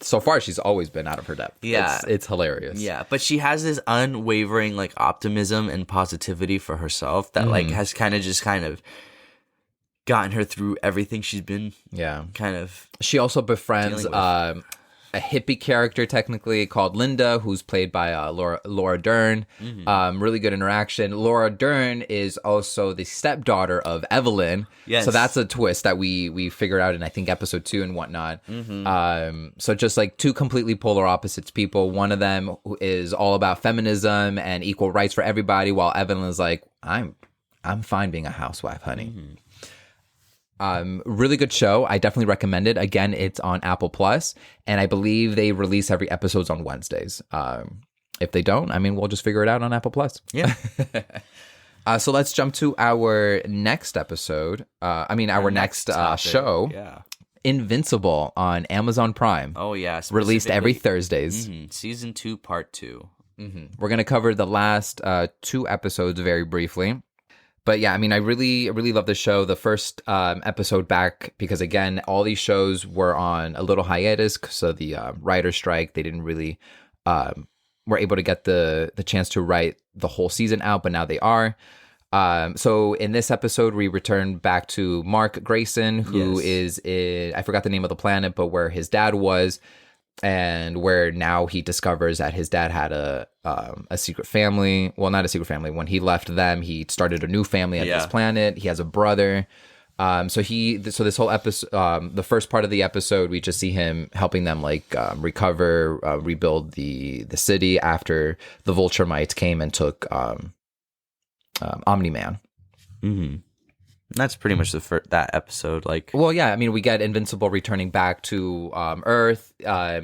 so far she's always been out of her depth. Yeah, it's hilarious. Yeah, but she has this unwavering like optimism and positivity for herself that like has kind of gotten her through everything she's been. Yeah, kind of. She also befriends a hippie character technically called Linda, who's played by Laura Dern. Really good interaction. Laura Dern is also the stepdaughter of Evelyn. Yes. So that's a twist that we figured out in I think episode 2 and whatnot. So just like two completely polar opposites people. One of them is all about feminism and equal rights for everybody, while Evelyn is like, I'm fine being a housewife, honey. Really good show. I definitely recommend it. Again, it's on Apple Plus, and I believe they release every episodes on Wednesdays. If they don't, I mean, we'll just figure it out on Apple Plus. Yeah. So let's jump to our next episode. Our next show. Yeah. Invincible on Amazon Prime. Oh yeah, Released every Thursdays. Season 2, Part 2. We're going to cover the last 2 episodes very briefly. But yeah, I mean, I really love the show. The first episode back, because again, all these shows were on a little hiatus because of the writer's strike. They didn't really were able to get the chance to write the whole season out, but now they are. So in this episode, we return back to Mark Grayson, who is in, I forgot the name of the planet, but where his dad was, and where now he discovers that his dad had a secret family. Well, not a secret family. When he left them, he started a new family at this planet. He has a brother. So this whole episode, the first part of the episode, we just see him helping them recover, rebuild the city after the Vulture Mites came and took Omni-Man. That's pretty much that episode. Well, yeah, I mean, we get Invincible returning back to Earth.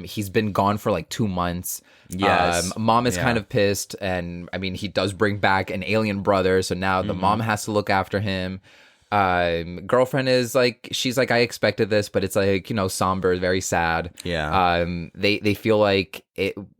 He's been gone for 2 months. Yes. Mom is kind of pissed, and I mean, he does bring back an alien brother, so now the mom has to look after him. Girlfriend is she's I expected this, but it's somber, very sad. Yeah. They feel like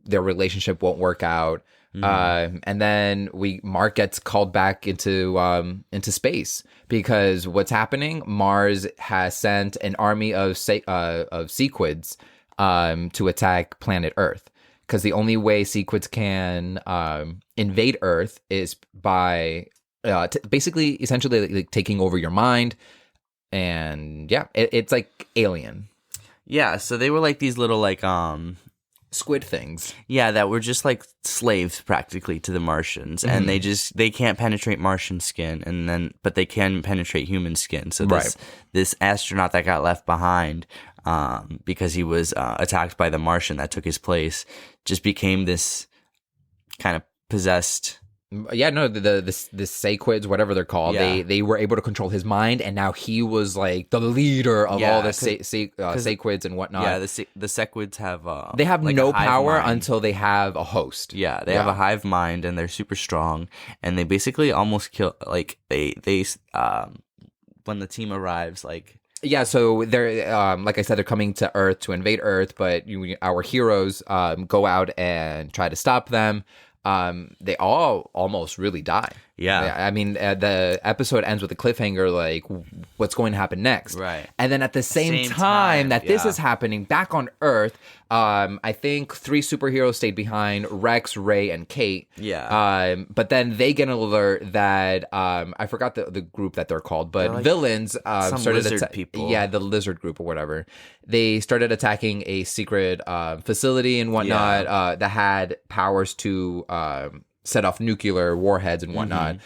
their relationship won't work out. And then Mark gets called back into space because what's happening? Mars has sent an army of Sequids to attack planet Earth, because the only way Sequids can invade Earth is by basically essentially taking over your mind, and yeah, it's like Alien. Yeah, so they were these little squid things. Yeah, that were just slaves practically to the Martians, and they can't penetrate Martian skin, but they can penetrate human skin. So this astronaut that got left behind, because he was attacked by the Martian that took his place, just became this kind of possessed. Yeah, no, the Sequids, whatever they're called, they were able to control his mind, and now he was the leader of all the Sequids and whatnot. Yeah, the Sequids have they have no power until they have a host. Yeah, they have a hive mind, and they're super strong, and they basically almost kill. They when the team arrives, Yeah, so they're like I said, they're coming to Earth to invade Earth, but our heroes go out and try to stop them. They all almost really die. Yeah. I mean, the episode ends with a cliffhanger, what's going to happen next? Right. And then at the same time that this is happening, back on Earth, I think 3 superheroes stayed behind: Rex, Ray, and Kate. Yeah. But then they get an alert that, I forgot the group that they're called, but villains some started lizard people. Yeah, the lizard group or whatever. They started attacking a secret facility and whatnot that had powers to set off nuclear warheads and whatnot.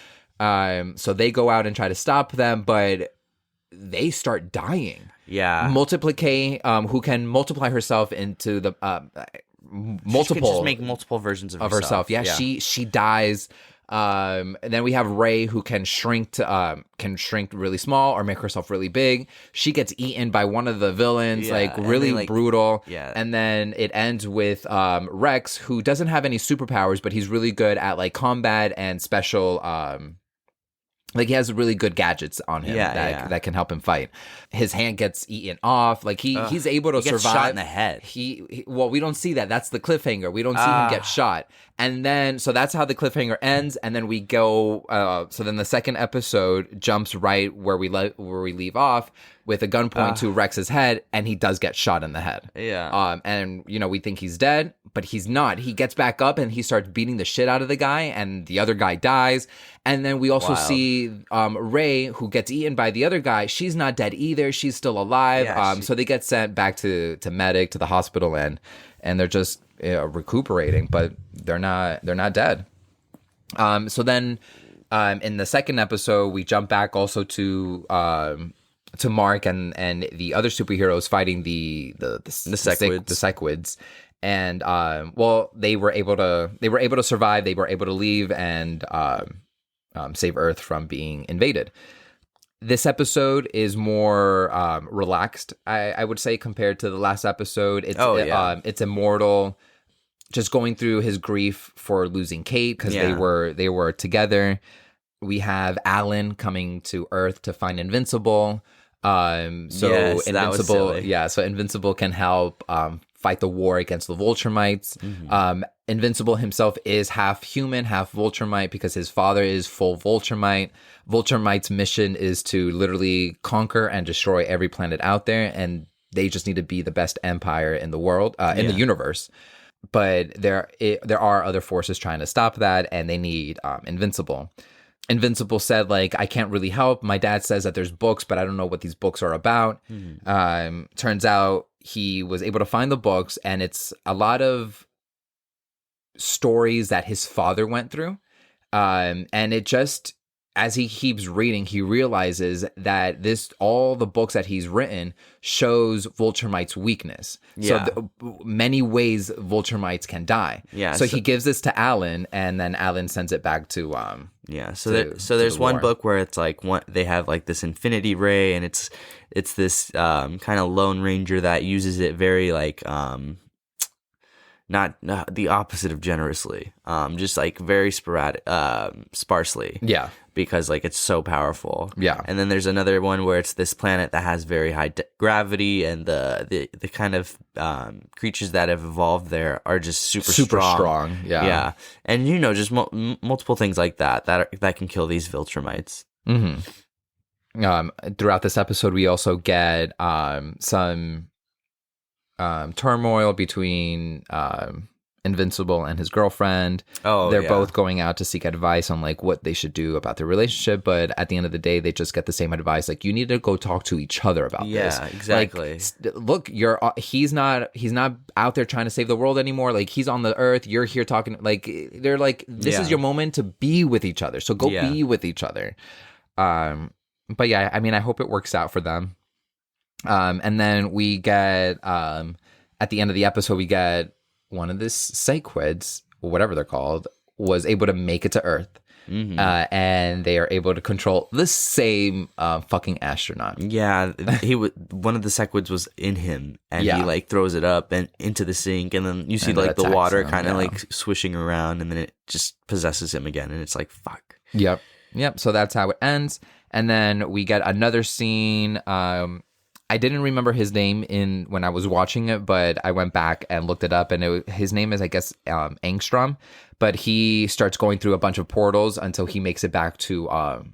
So they go out and try to stop them, but they start dying. Yeah. Multiplicate, who can multiply herself into the multiple. She can just make multiple versions of herself. Yeah, she dies. And then we have Ray, who can shrink really small or make herself really big. She gets eaten by one of the villains, really brutal. Yeah. And then it ends with Rex, who doesn't have any superpowers, but he's really good at combat and special. He has really good gadgets on him that can help him fight. His hand gets eaten off. He's able to survive. Shot in the head. Well, we don't see that. That's the cliffhanger. We don't see him get shot. And then, so that's how the cliffhanger ends. And then we go. So then the second episode jumps right where we leave off, with a gun point to Rex's head, and he does get shot in the head. Yeah. And we think he's dead, but he's not. He gets back up and he starts beating the shit out of the guy, and the other guy dies. And then we also see Ray, who gets eaten by the other guy. She's not dead either. She's still alive. Yeah, so they get sent back to medic, to the hospital, and they're just recuperating, but they're not dead. So then in the second episode, we jump back also to Mark and the other superheroes fighting the Sequids. And they were able to survive. They were able to leave and save Earth from being invaded. This episode is more relaxed, I would say, compared to the last episode. It's Immortal just going through his grief for losing Kate, because they were together. We have Alan coming to Earth to find Invincible. So Yes, that was Invincible, silly. so Invincible can help fight the war against the Vulturemites. Invincible himself is half human, half Vulturemite because his father is full Vulturemite. Vulturemite's mission is to literally conquer and destroy every planet out there, and they just need to be the best empire in the world, in the universe. But there are other forces trying to stop that, and they need Invincible. Invincible said, like, I can't really help. My dad says that there's books, but I don't know what these books are about. Turns out he was able to find the books, and it's a lot of stories that his father went through. And it just, as he keeps reading, he realizes that all the books that he's written shows Vulturemite's weakness. Yeah. So many ways Vulturemites can die. Yeah. So he gives this to Alan, and then Alan sends it back to So there's one book where it's like they have like this infinity ray, and it's this kind of Lone Ranger that uses it very like not the opposite of generously, just like very sporadic, sparsely. Yeah. Because like it's so powerful. Yeah. And then there's another one where it's this planet that has very high gravity, and the kind of creatures that have evolved there are just super strong. Yeah. Yeah. And just multiple things like that can kill these Viltrumites. Throughout this episode, we also get some turmoil between Invincible and his girlfriend. They're both going out to seek advice on like what they should do about their relationship, but at the end of the day, they just get the same advice, like, you need to go talk to each other about this. Yeah, exactly. Like, look, he's not out there trying to save the world anymore. Like, he's on the earth, you're here talking. Like, they're like, this is your moment to be with each other, so go be with each other. But yeah, I mean, I hope it works out for them. And then we get at the end of the episode, we get one of the Sequids, whatever they're called, was able to make it to Earth. And they are able to control the same fucking astronaut. Yeah, one of the Sequids was in him, and he like throws it up and into the sink, and then you see like the water kind of like swishing around, and then it just possesses him again, and it's like, fuck. Yep. So that's how it ends. And then we get another scene. I didn't remember his name when I was watching it, but I went back and looked it up, and his name is, I guess, Angstrom. But he starts going through a bunch of portals until he makes it back to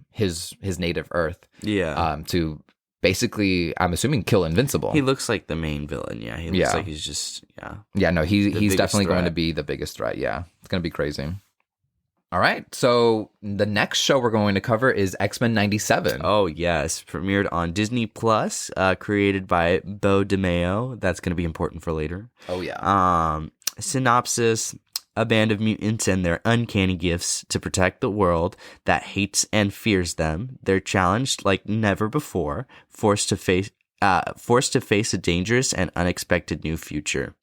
his native Earth. Yeah. To basically, I'm assuming, kill Invincible. He looks like the main villain. Yeah. He looks like he's just Yeah. No, he's definitely going to be the biggest threat. Yeah. It's going to be crazy. All right, so the next show we're going to cover is X-Men 97. Oh, yes. Premiered on Disney Plus, created by Beau DeMayo. That's going to be important for later. Oh, yeah. Synopsis: a band of mutants and their uncanny gifts to protect the world that hates and fears them. They're challenged like never before, forced to face a dangerous and unexpected new future.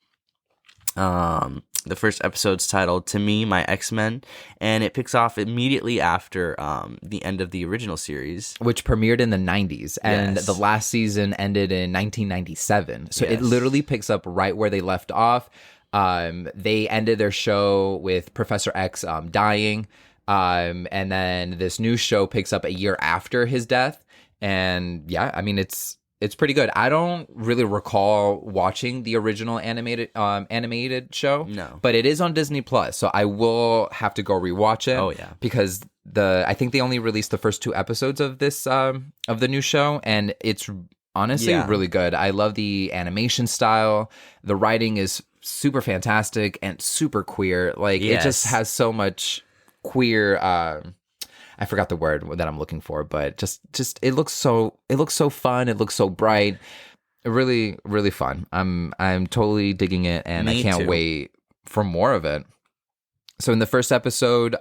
The first episode's titled "To Me, My X-Men," and it picks off immediately after the end of the original series, which premiered in the 90s, and the last season ended in 1997. So it literally picks up right where they left off. They ended their show with Professor X dying, and then this new show picks up a year after his death. And yeah, I mean, it's pretty good. I don't really recall watching the original animated show. No. But it is on Disney Plus, so I will have to go rewatch it. Oh, yeah. Because I think they only released the first 2 episodes of this of the new show, and it's honestly really good. I love the animation style. The writing is super fantastic and super queer. Like, it just has so much queer I forgot the word that I'm looking for, but just it looks so fun. It looks so bright. Really, really fun. I'm totally digging it, and I can't wait for more of it. So in the first episode,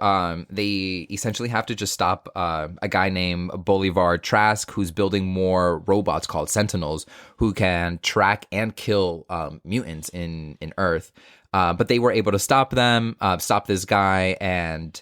they essentially have to just stop a guy named Bolivar Trask, who's building more robots called Sentinels, who can track and kill mutants in Earth. But they were able to stop them, stop this guy, and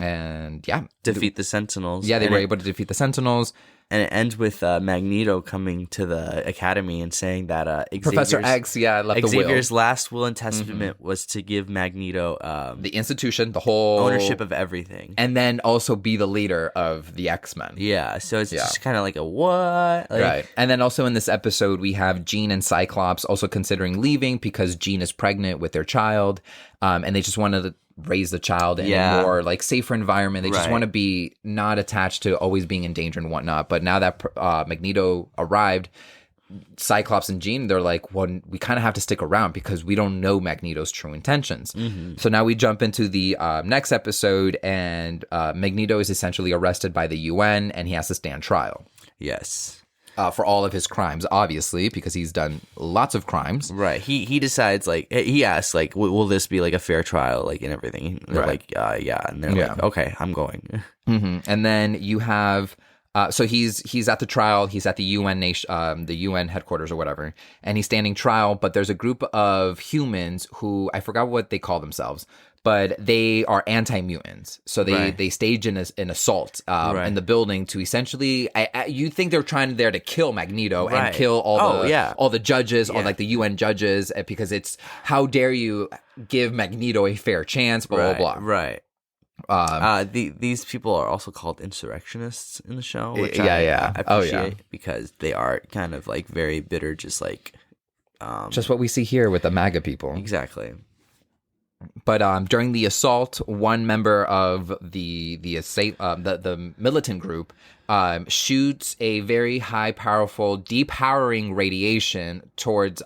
defeat the Sentinels. Yeah, they were able to defeat the Sentinels. And it ends with Magneto coming to the Academy and saying that Professor X, left the will. Xavier's last will and testament was to give Magneto the institution, the whole ownership of everything, and then also be the leader of the X-Men. Yeah, so it's just kind of like a what, right? And then also in this episode, we have Jean and Cyclops also considering leaving because Jean is pregnant with their child, and they just wanted to raise the child in a more like safer environment. They just want to be not attached to always being in danger and whatnot. But now that Magneto arrived, Cyclops and Jean, they're like, well, we kind of have to stick around because we don't know Magneto's true intentions. So now we jump into the next episode, and Magneto is essentially arrested by the UN, and he has to stand trial. Yes. For all of his crimes, obviously, because he's done lots of crimes. Right. He decides, like, he asks, like, will this be, like, a fair trial, like, and everything? And they're like, yeah. And they're like, okay, I'm going. And then you have, so he's at the trial. He's at the UN nation, the UN headquarters or whatever, and he's standing trial. But there's a group of humans who, I forgot what they call themselves, but they are anti-mutants. So they stage an assault in the building to essentially, you think they're trying there to kill Magneto and kill all the judges, or like the UN judges, because it's, how dare you give Magneto a fair chance, blah, blah, blah. Right. These people are also called insurrectionists in the show, which I appreciate because they are kind of like very bitter, just like just what we see here with the MAGA people. Exactly. But during the assault, one member of the militant group shoots a very high, powerful, depowering radiation towards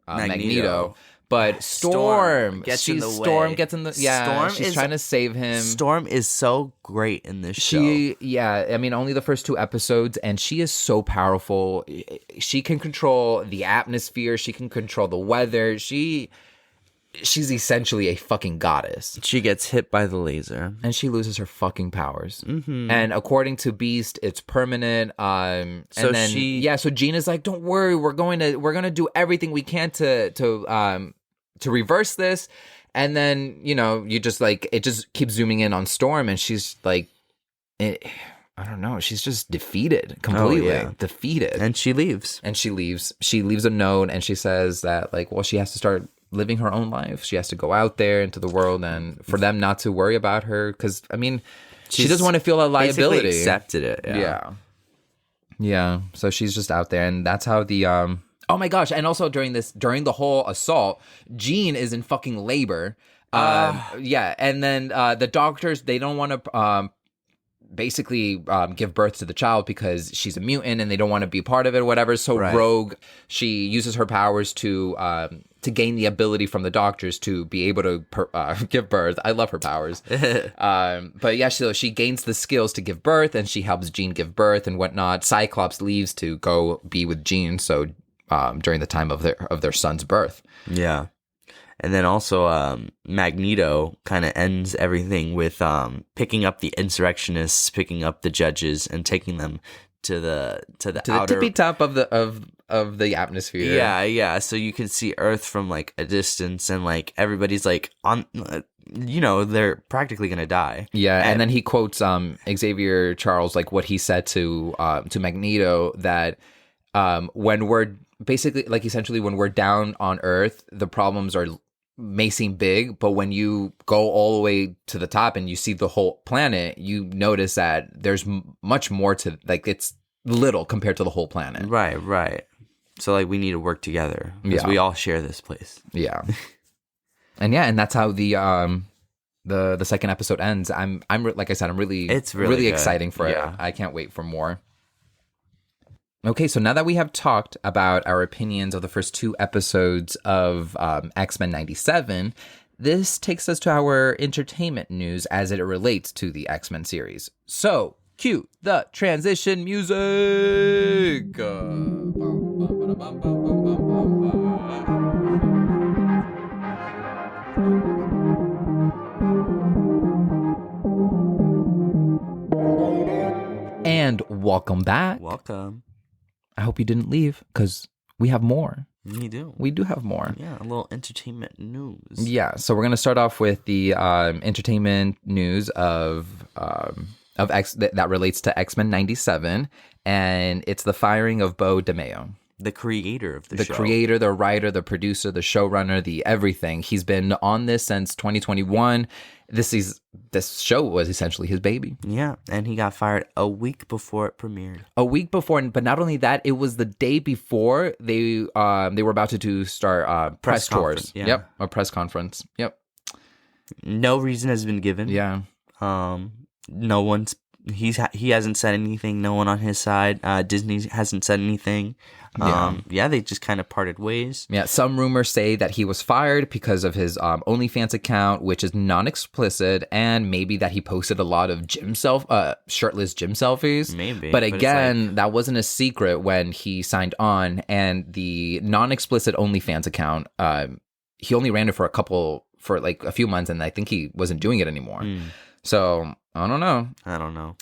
Magneto. But Storm gets in the way. Storm gets in the she's trying to save him. Storm is so great in this show. I mean, only the first 2 episodes, and she is so powerful. She can control the atmosphere. She can control the weather. She's essentially a fucking goddess. She gets hit by the laser, and she loses her fucking powers. And according to Beast, it's permanent. So Jean is like, "Don't worry, we're gonna do everything we can to reverse this." And then you just like, it just keeps zooming in on Storm, and she's like, I don't know. She's just defeated, completely defeated, and she leaves. She leaves a note, and she says that, like, well, she has to start living her own life. She has to go out there into the world, and for them not to worry about her, because I mean, she doesn't want to feel a liability. Accepted it. Yeah. So she's just out there, and that's how the oh my gosh! And also during the whole assault, Jean is in fucking labor. And then the doctors, they don't want to basically give birth to the child because she's a mutant, and they don't want to be part of it or whatever. So Rogue, she uses her powers to gain the ability from the doctors to be able to give birth. I love her powers. But yeah, so she gains the skills to give birth, and she helps Jean give birth and whatnot. Cyclops leaves to go be with Jean, so during the time of their son's birth. Yeah. And then also Magneto kind of ends everything with picking up the insurrectionists, picking up the judges, and taking them to the outer tippy top of the atmosphere. Yeah. So you can see Earth from like a distance, and like everybody's like on, they're practically gonna die. Yeah, and then he quotes Xavier Charles, like what he said to Magneto, that when we're basically, like, essentially when we're down on Earth, the problems may seem big, but when you go all the way to the top and you see the whole planet, you notice that there's much more to, like, it's little compared to the whole planet. Right. So like we need to work together because we all share this place. Yeah. and that's how the second episode ends. I'm like I said, it's really exciting for it. I can't wait for more. Okay, so now that we have talked about our opinions of the first 2 episodes of X-Men 97, this takes us to our entertainment news as it relates to the X-Men series. So, cue the transition music! And welcome back. Welcome. I hope you didn't leave, because we have more. We do. We do have more. Yeah, a little entertainment news. Yeah, so we're going to start off with the entertainment news of that relates to X-Men 97, and it's the firing of Beau DeMayo. The creator of the show. The creator, the writer, the producer, the showrunner, the everything. He's been on this since 2021. This show was essentially his baby. Yeah, and he got fired a week before it premiered. A week before, but not only that, it was the day before they were about to start press tours. Yeah. Yep, a press conference. Yep. No reason has been given. Yeah. No one's he hasn't said anything. No one on his side. Disney hasn't said anything. They just kind of parted ways. Yeah, some rumors say that he was fired because of his OnlyFans account, which is non-explicit, and maybe that he posted a lot of shirtless gym selfies. Maybe. But again, that wasn't a secret when he signed on, and the non-explicit OnlyFans account, he only ran it for a few months, and I think he wasn't doing it anymore. So I don't know.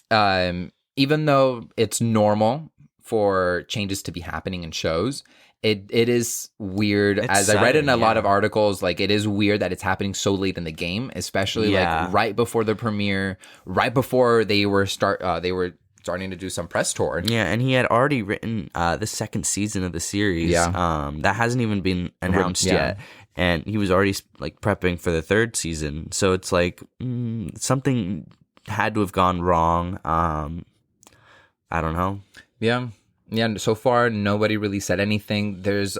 Even though it's normal for changes to be happening in shows, it is weird. As I read in a lot of articles, like, it is weird that it's happening so late in the game, especially like right before the premiere, right before they were starting to do some press tour. Yeah, and he had already written the second season of the series. Yeah. That hasn't even been announced yet. And he was already like prepping for the third season. So it's like something had to have gone wrong. I don't know. Yeah. So far, nobody really said anything. There was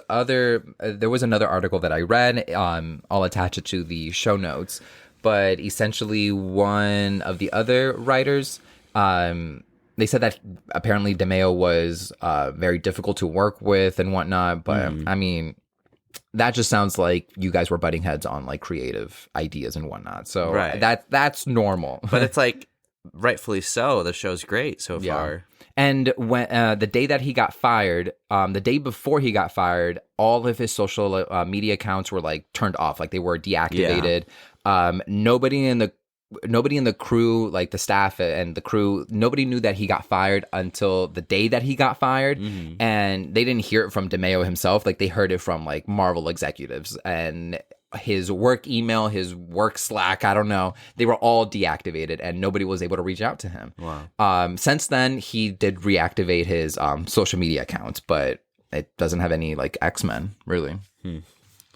another article that I read. I'll attach it to the show notes. But essentially, one of the other writers, they said that apparently DeMayo was very difficult to work with and whatnot. But I mean, that just sounds like you guys were butting heads on like creative ideas and whatnot. So that's normal. But it's like, rightfully so. The show's great so far. And when the day that he got fired, the day before he got fired, all of his social media accounts were like turned off, like they were deactivated. Nobody in the crew, like the staff and the crew, nobody knew that he got fired until the day that he got fired. And they didn't hear it from DeMayo himself. Like, they heard it from like Marvel executives, and his work email, his work Slack, I don't know, they were all deactivated, and nobody was able to reach out to him. Wow. Since then, he did reactivate his social media accounts, but it doesn't have any like X-Men, really.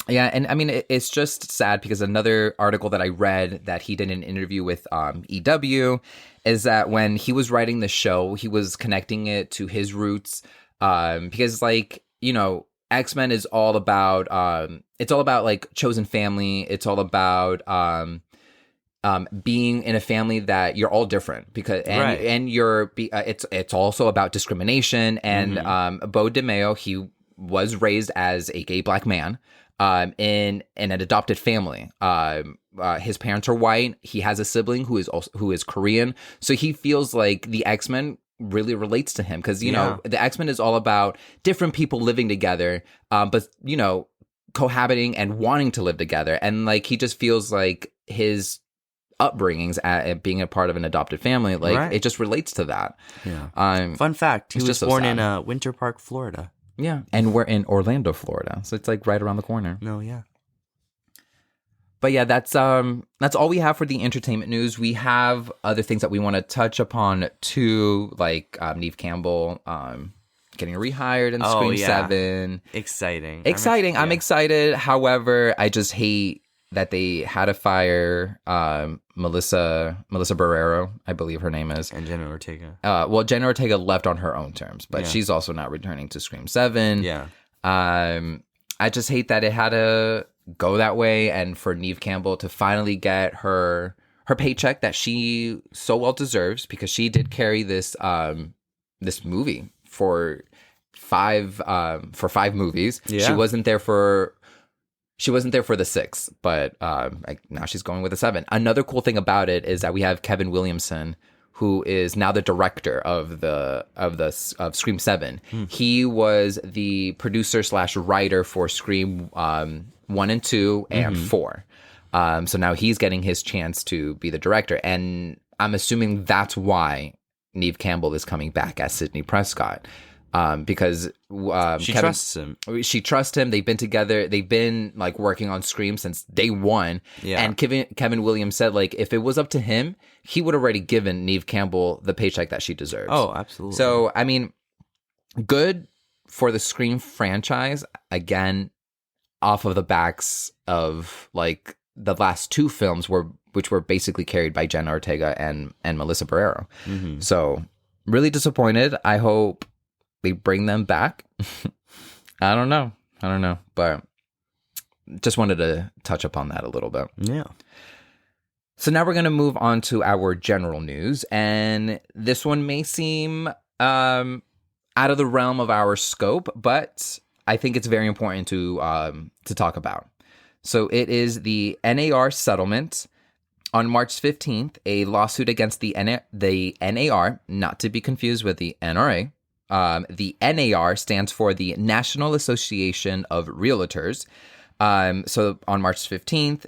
Yeah, and I mean, it's just sad because another article that I read that he did an interview with EW is that when he was writing the show, he was connecting it to his roots, because, like, you know, X-Men is all about it's all about like chosen family. It's all about being in a family that you're all different, because and it's also about discrimination. And Beau DeMayo, he was raised as a gay black man in an adopted family. His parents are white. He has a sibling who is Korean, so he feels like the X-Men really relates to him, because you know, the X-Men is all about different people living together, but you know, cohabiting and wanting to live together. And like, he just feels like his upbringings at being a part of an adopted family, like it just relates to that. Fun fact, he was born in Winter Park, Florida. And we're in Orlando, Florida, so it's like right around the corner. But yeah, that's all we have for the entertainment news. We have other things that we want to touch upon too, like Neve Campbell getting rehired in Scream 7. Exciting. I'm excited. However, I just hate that they had to fire Melissa Barrero, I believe her name is. And Jenna Ortega. Well, Jenna Ortega left on her own terms, but she's also not returning to Scream 7. I just hate that it had to go that way, and for Neve Campbell to finally get her paycheck that she so well deserves, because she did carry this movie for five movies. She wasn't there for the 6th, but now she's going with a 7. Another cool thing about it is that we have Kevin Williamson, who is now the director of Scream 7. He was the producer / writer for Scream 1 and 2 and 4. So now he's getting his chance to be the director, and I'm assuming that's why Neve Campbell is coming back as Sidney Prescott. because She trusts him. She trusts him. They've been together. They've been like working on Scream since day one. Yeah. And Kevin Williams said like if it was up to him, he would have already given Neve Campbell the paycheck that she deserves. Oh, absolutely. So I mean, good for the Scream franchise. Again, off of the backs of like the last two films which were basically carried by Jenna Ortega and Melissa Barrera. Mm-hmm. So really disappointed. I hope they bring them back. I don't know, but just wanted to touch upon that a little bit. Yeah. So now we're going to move on to our general news, and this one may seem out of the realm of our scope, but I think it's very important to talk about. So it is the NAR settlement. On March 15th, a lawsuit against the NAR, not to be confused with the NRA. The NAR stands for the National Association of Realtors. So on March 15th,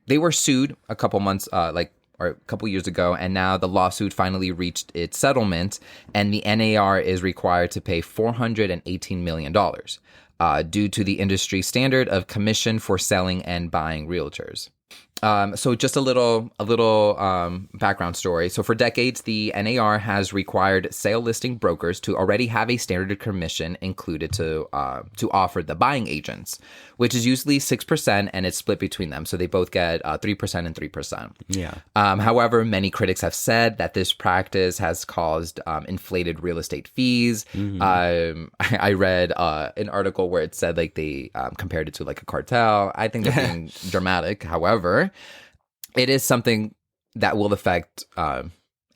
they were sued a couple months, or a couple years ago, and now the lawsuit finally reached its settlement, and the NAR is required to pay $418 million due to the industry standard of commission for selling and buying realtors. So just a little background story. So for decades, the NAR has required sale listing brokers to already have a standard commission included to offer the buying agents, which is usually 6%, and it's split between them. So they both get 3% and 3%. Yeah. However, many critics have said that this practice has caused inflated real estate fees. Mm-hmm. I read an article where it said like they compared it to like a cartel. I think they're being dramatic. However, it is something that will affect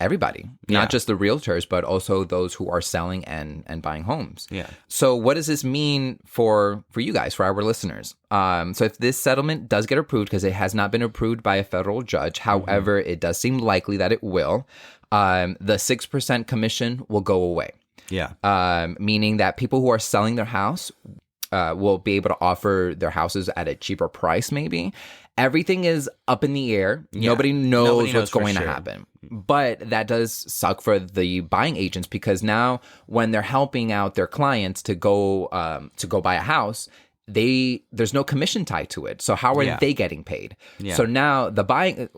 everybody, not just the realtors, but also those who are selling and buying homes. Yeah. So what does this mean for you guys, for our listeners? So if this settlement does get approved, because it has not been approved by a federal judge, however, it does seem likely that it will, the 6% commission will go away. Yeah. Meaning that people who are selling their house will be able to offer their houses at a cheaper price, maybe. Everything is up in the air. Yeah. Nobody knows what's going to happen. But that does suck for the buying agents, because now when they're helping out their clients to go buy a house, there's no commission tied to it. So how are they getting paid? Yeah. So now the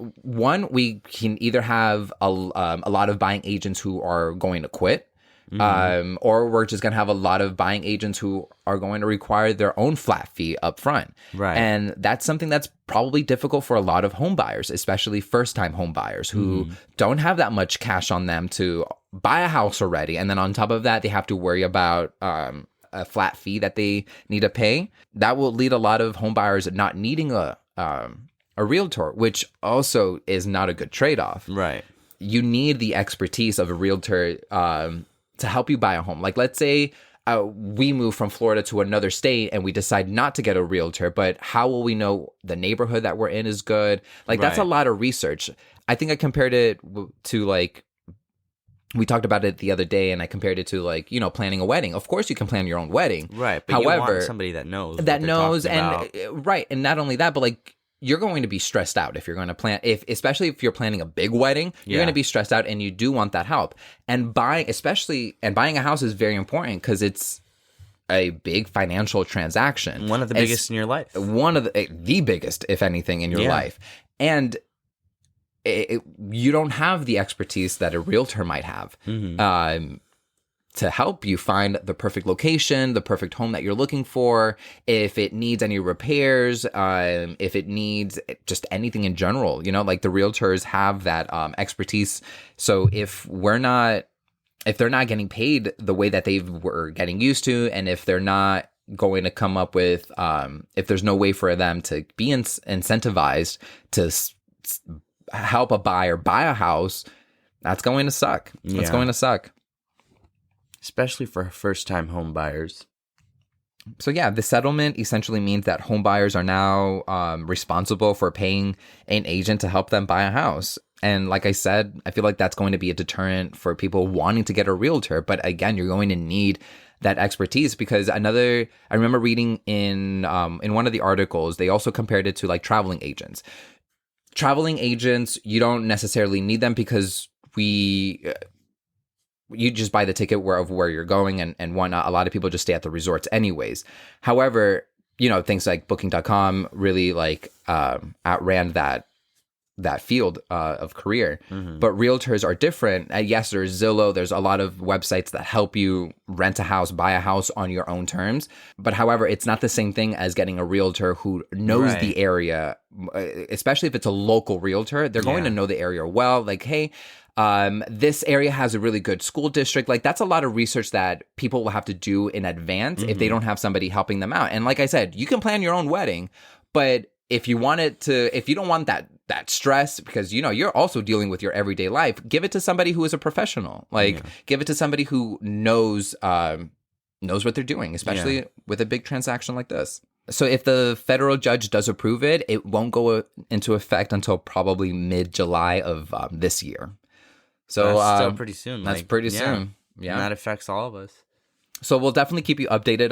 we can either have a lot of buying agents who are going to quit. Mm-hmm. Or we're just going to have a lot of buying agents who are going to require their own flat fee up front. Right. And that's something that's probably difficult for a lot of home buyers, especially first-time home buyers who don't have that much cash on them to buy a house already. And then on top of that, they have to worry about a flat fee that they need to pay. That will lead a lot of home buyers not needing a realtor, which also is not a good trade-off. Right. You need the expertise of a realtor to help you buy a home. Like, let's say we move from Florida to another state and we decide not to get a realtor, but how will we know the neighborhood that we're in is good? Like, that's a lot of research. I think I compared it to like, we talked about it the other day, and I compared it to like, planning a wedding. Of course you can plan your own wedding. Right. But however, you want somebody that knows. Right. And not only that, but like, you're going to be stressed out if you're going to plan, especially if you're planning a big wedding, you're going to be stressed out, and you do want that help. And buying a house is very important because it's a big financial transaction. One of the biggest in your life. One of the biggest, if anything, in your life. And you don't have the expertise that a realtor might have. Mm-hmm. To help you find the perfect location, the perfect home that you're looking for, if it needs any repairs, if it needs just anything in general, like the realtors have that expertise. So if they're not getting paid the way that they were getting used to, and if they're not going to come up with, if there's no way for them to be incentivized to help a buyer buy a house, that's going to suck. That's going to suck. Especially for first-time home buyers. So the settlement essentially means that home buyers are now responsible for paying an agent to help them buy a house. And like I said, I feel like that's going to be a deterrent for people wanting to get a realtor. But again, you're going to need that expertise, because I remember reading in one of the articles, they also compared it to like traveling agents. Traveling agents, you don't necessarily need them because you just buy the ticket of where you're going and whatnot. A lot of people just stay at the resorts anyways. However, things like Booking.com really like outran that field of career. But realtors are different. Yes, there's Zillow. There's a lot of websites that help you rent a house, buy a house on your own terms. But however, it's not the same thing as getting a realtor who knows the area, especially if it's a local realtor. They're going to know the area well. Like, hey, this area has a really good school district. Like, that's a lot of research that people will have to do in advance if they don't have somebody helping them out. And like I said, you can plan your own wedding, but if you don't want that stress, because you're also dealing with your everyday life, give it to somebody who is a professional. Like, give it to somebody who knows what they're doing, especially with a big transaction like this. So if the federal judge does approve it, it won't go into effect until probably mid-July of this year. So that's still pretty soon. That's pretty soon. Yeah, and that affects all of us. So we'll definitely keep you updated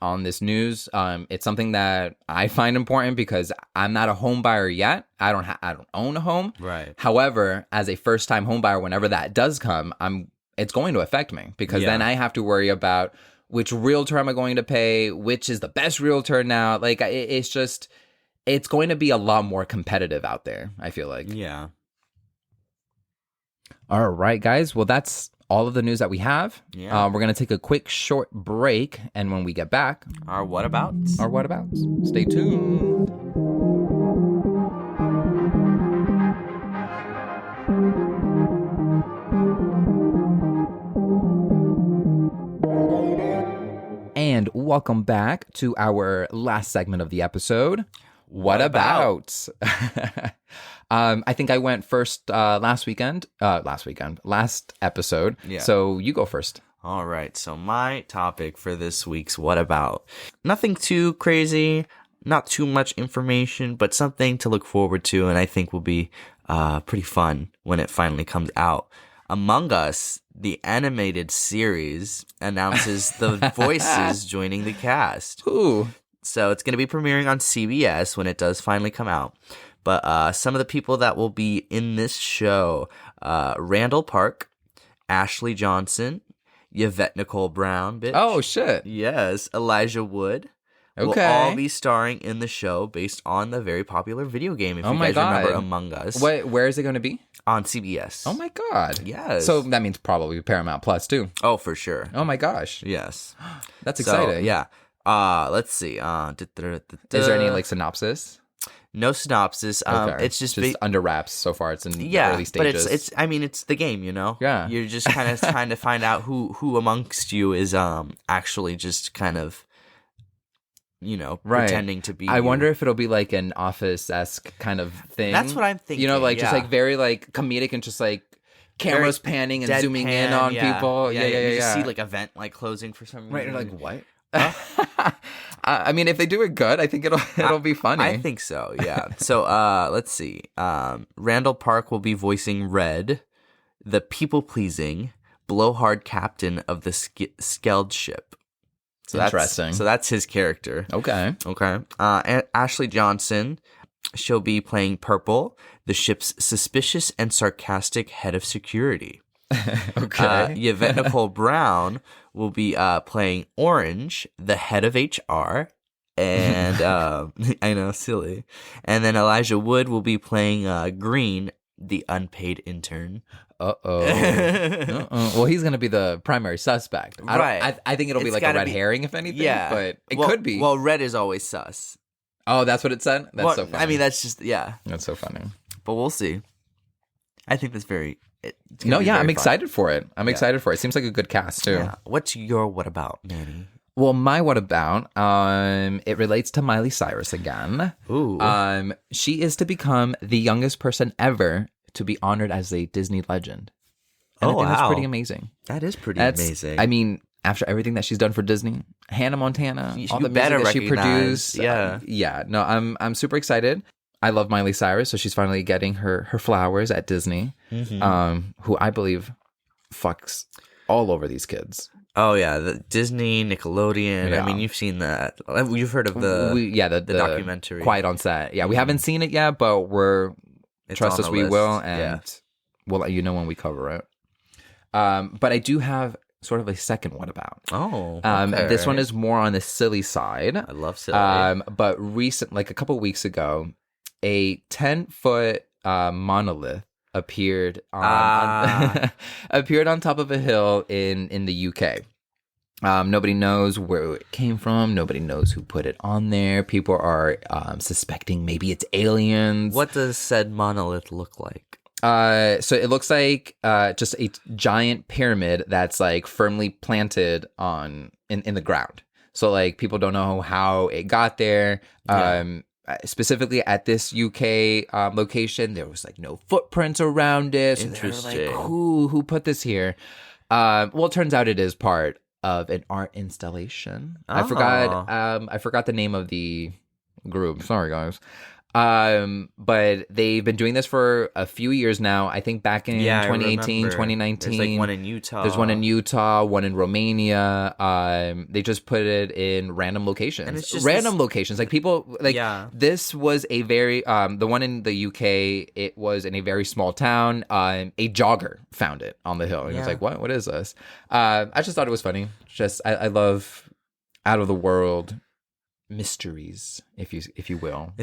on this news. It's something that I find important because I'm not a home buyer yet. I don't own a home. Right. However, as a first-time home buyer, whenever that does come, it's going to affect me because then I have to worry about which realtor am I going to pay, which is the best realtor now. Like, it's going to be a lot more competitive out there, I feel like. Yeah. All right, guys. Well, that's all of the news that we have. Yeah. We're going to take a quick short break, and when we get back... Our whatabouts. Stay tuned. And welcome back to our last segment of the episode. What about? I think I went first last episode. Yeah. So you go first. All right. So my topic for this week's What About? Nothing too crazy, not too much information, but something to look forward to, and I think will be pretty fun when it finally comes out. Among Us, the animated series, announces the voices joining the cast. Ooh. So it's going to be premiering on CBS when it does finally come out. But some of the people that will be in this show, Randall Park, Ashley Johnson, Yvette Nicole Brown, bitch. Oh, shit. Yes, Elijah Wood. Will all be starring in the show based on the very popular video game, if you guys remember Among Us. Where is it going to be? On CBS. Oh, my God. Yes. So that means probably Paramount Plus, too. Oh, for sure. Oh, my gosh. Yes. That's exciting. Yeah. Let's see. Is there any, synopsis? No synopsis. Okay. It's just under wraps so far. It's in the early stages. But it's the game, Yeah. You're just kind of trying to find out who amongst you is actually just kind of pretending to be. I wonder if it'll be like an Office-esque kind of thing. That's what I'm thinking. Just very comedic and just cameras panning and zooming in on people. Yeah. You just see a vent closing for some reason. Right, you're like, what? I mean, if they do it good, I think it'll be funny. I think so, yeah. So let's see. Randall Park will be voicing Red, the people-pleasing, blowhard captain of the Skeld ship. So interesting. So that's his character. Okay. And Ashley Johnson, she'll be playing Purple, the ship's suspicious and sarcastic head of security. Okay. Yvette Nicole Brown will be playing Orange, the head of HR, and I know, silly. And then Elijah Wood will be playing Green, the unpaid intern. Well, he's gonna be the primary suspect, right? I think it'll be a red herring, if anything. Yeah, but it could be. Well, Red is always sus. Oh, that's what it said. That's so funny. I mean, that's just That's so funny. But we'll see. I think that's very. I'm excited for it. Excited for it. Seems like a good cast too. Yeah. What's your what about, Manny? Well, my what about? It relates to Miley Cyrus again. Ooh. She is to become the youngest person ever to be honored as a Disney legend. And I think that's pretty amazing. That is pretty amazing. I mean, after everything that she's done for Disney, Hannah Montana, all the music that she produced. Yeah. No, I'm super excited. I love Miley Cyrus, so she's finally getting her flowers at Disney, who I believe fucks all over these kids. Oh yeah, the Disney, Nickelodeon. Yeah. I mean, you've seen that. You've heard of the documentary, Quiet on Set. Yeah, we haven't seen it yet, but trust us, we will, and we'll let you know when we cover it. But I do have sort of a second what about. Oh, okay. This one is more on the silly side. I love silly. But like a couple weeks ago, a 10-foot monolith appeared appeared on top of a hill in the UK. Nobody knows where it came from. Nobody knows who put it on there. People are suspecting maybe it's aliens. What does said monolith look like? So it looks like just a giant pyramid that's like firmly planted in the ground. So like people don't know how it got there. Yeah. Specifically at this UK location, there was like no footprints around it. So Interesting. they were like, who put this here? Well, it turns out it is part of an art installation. Oh. I forgot the name of the group. Sorry, guys. But they've been doing this for a few years now. I think back in 2018, 2019. There's like one in Utah. There's one in Utah, one in Romania. They just put it in random locations. And it's just locations. Like people, like this was a very, the one in the UK, it was in a very small town. A jogger found it on the hill. And he was like, what is this? I just thought it was funny. I love out of the world mysteries, if you will.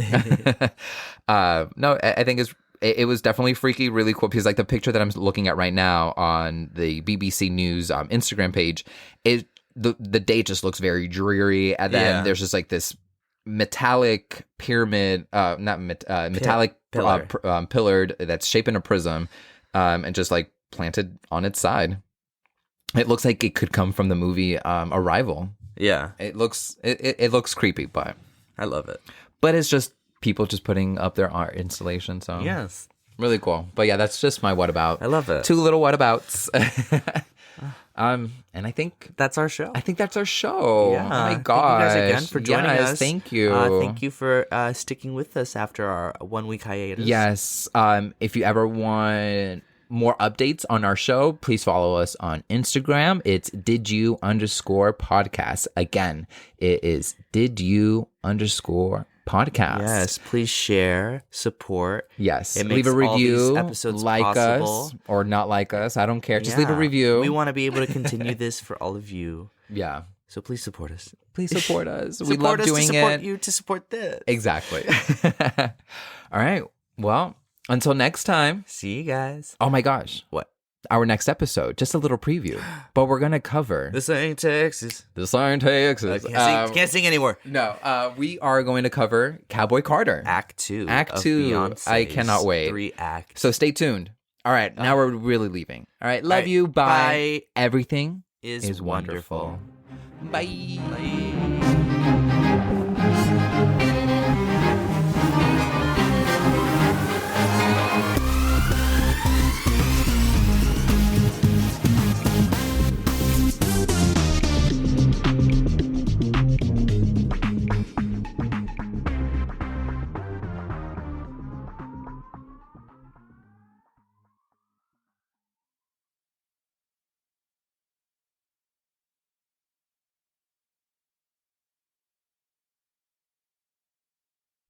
No, I think it was definitely freaky, really cool, because like the picture that I'm looking at right now on the BBC News Instagram page, the day just looks very dreary, and then there's just like this metallic pyramid, metallic pillared that's shaped in a prism, and just like planted on its side. It looks like it could come from the movie Arrival. Yeah, it looks creepy, but I love it. But it's just people just putting up their art installation. So yes, really cool. But yeah, that's just my what about. I love it. 2 little what abouts. And I think that's our show. Yeah. Oh my gosh! Thank you guys again for joining us. Thank you. Thank you for sticking with us after our 1 week hiatus. Yes. If you ever want more updates on our show, please follow us on Instagram. It's didyou_podcast. Again, it is didyou_podcast. Yes, please share, support. Yes, it leave a review, episodes like possible. Us or not like us. I don't care. Just leave a review. We want to be able to continue this for all of you. Yeah. So please support us. Please support us. We love doing it. Support you to support this. Exactly. All right. Well, until next time. See you guys. Oh my gosh. What? Our next episode. Just a little preview. But we're going to cover. This ain't Texas. This ain't Texas. Can't sing anymore. No. We are going to cover Cowboy Carter. Act 2. I cannot wait. 3 acts. So stay tuned. All right. Now we're really leaving. All right. Love you. Bye. Everything is wonderful. Bye. Bye.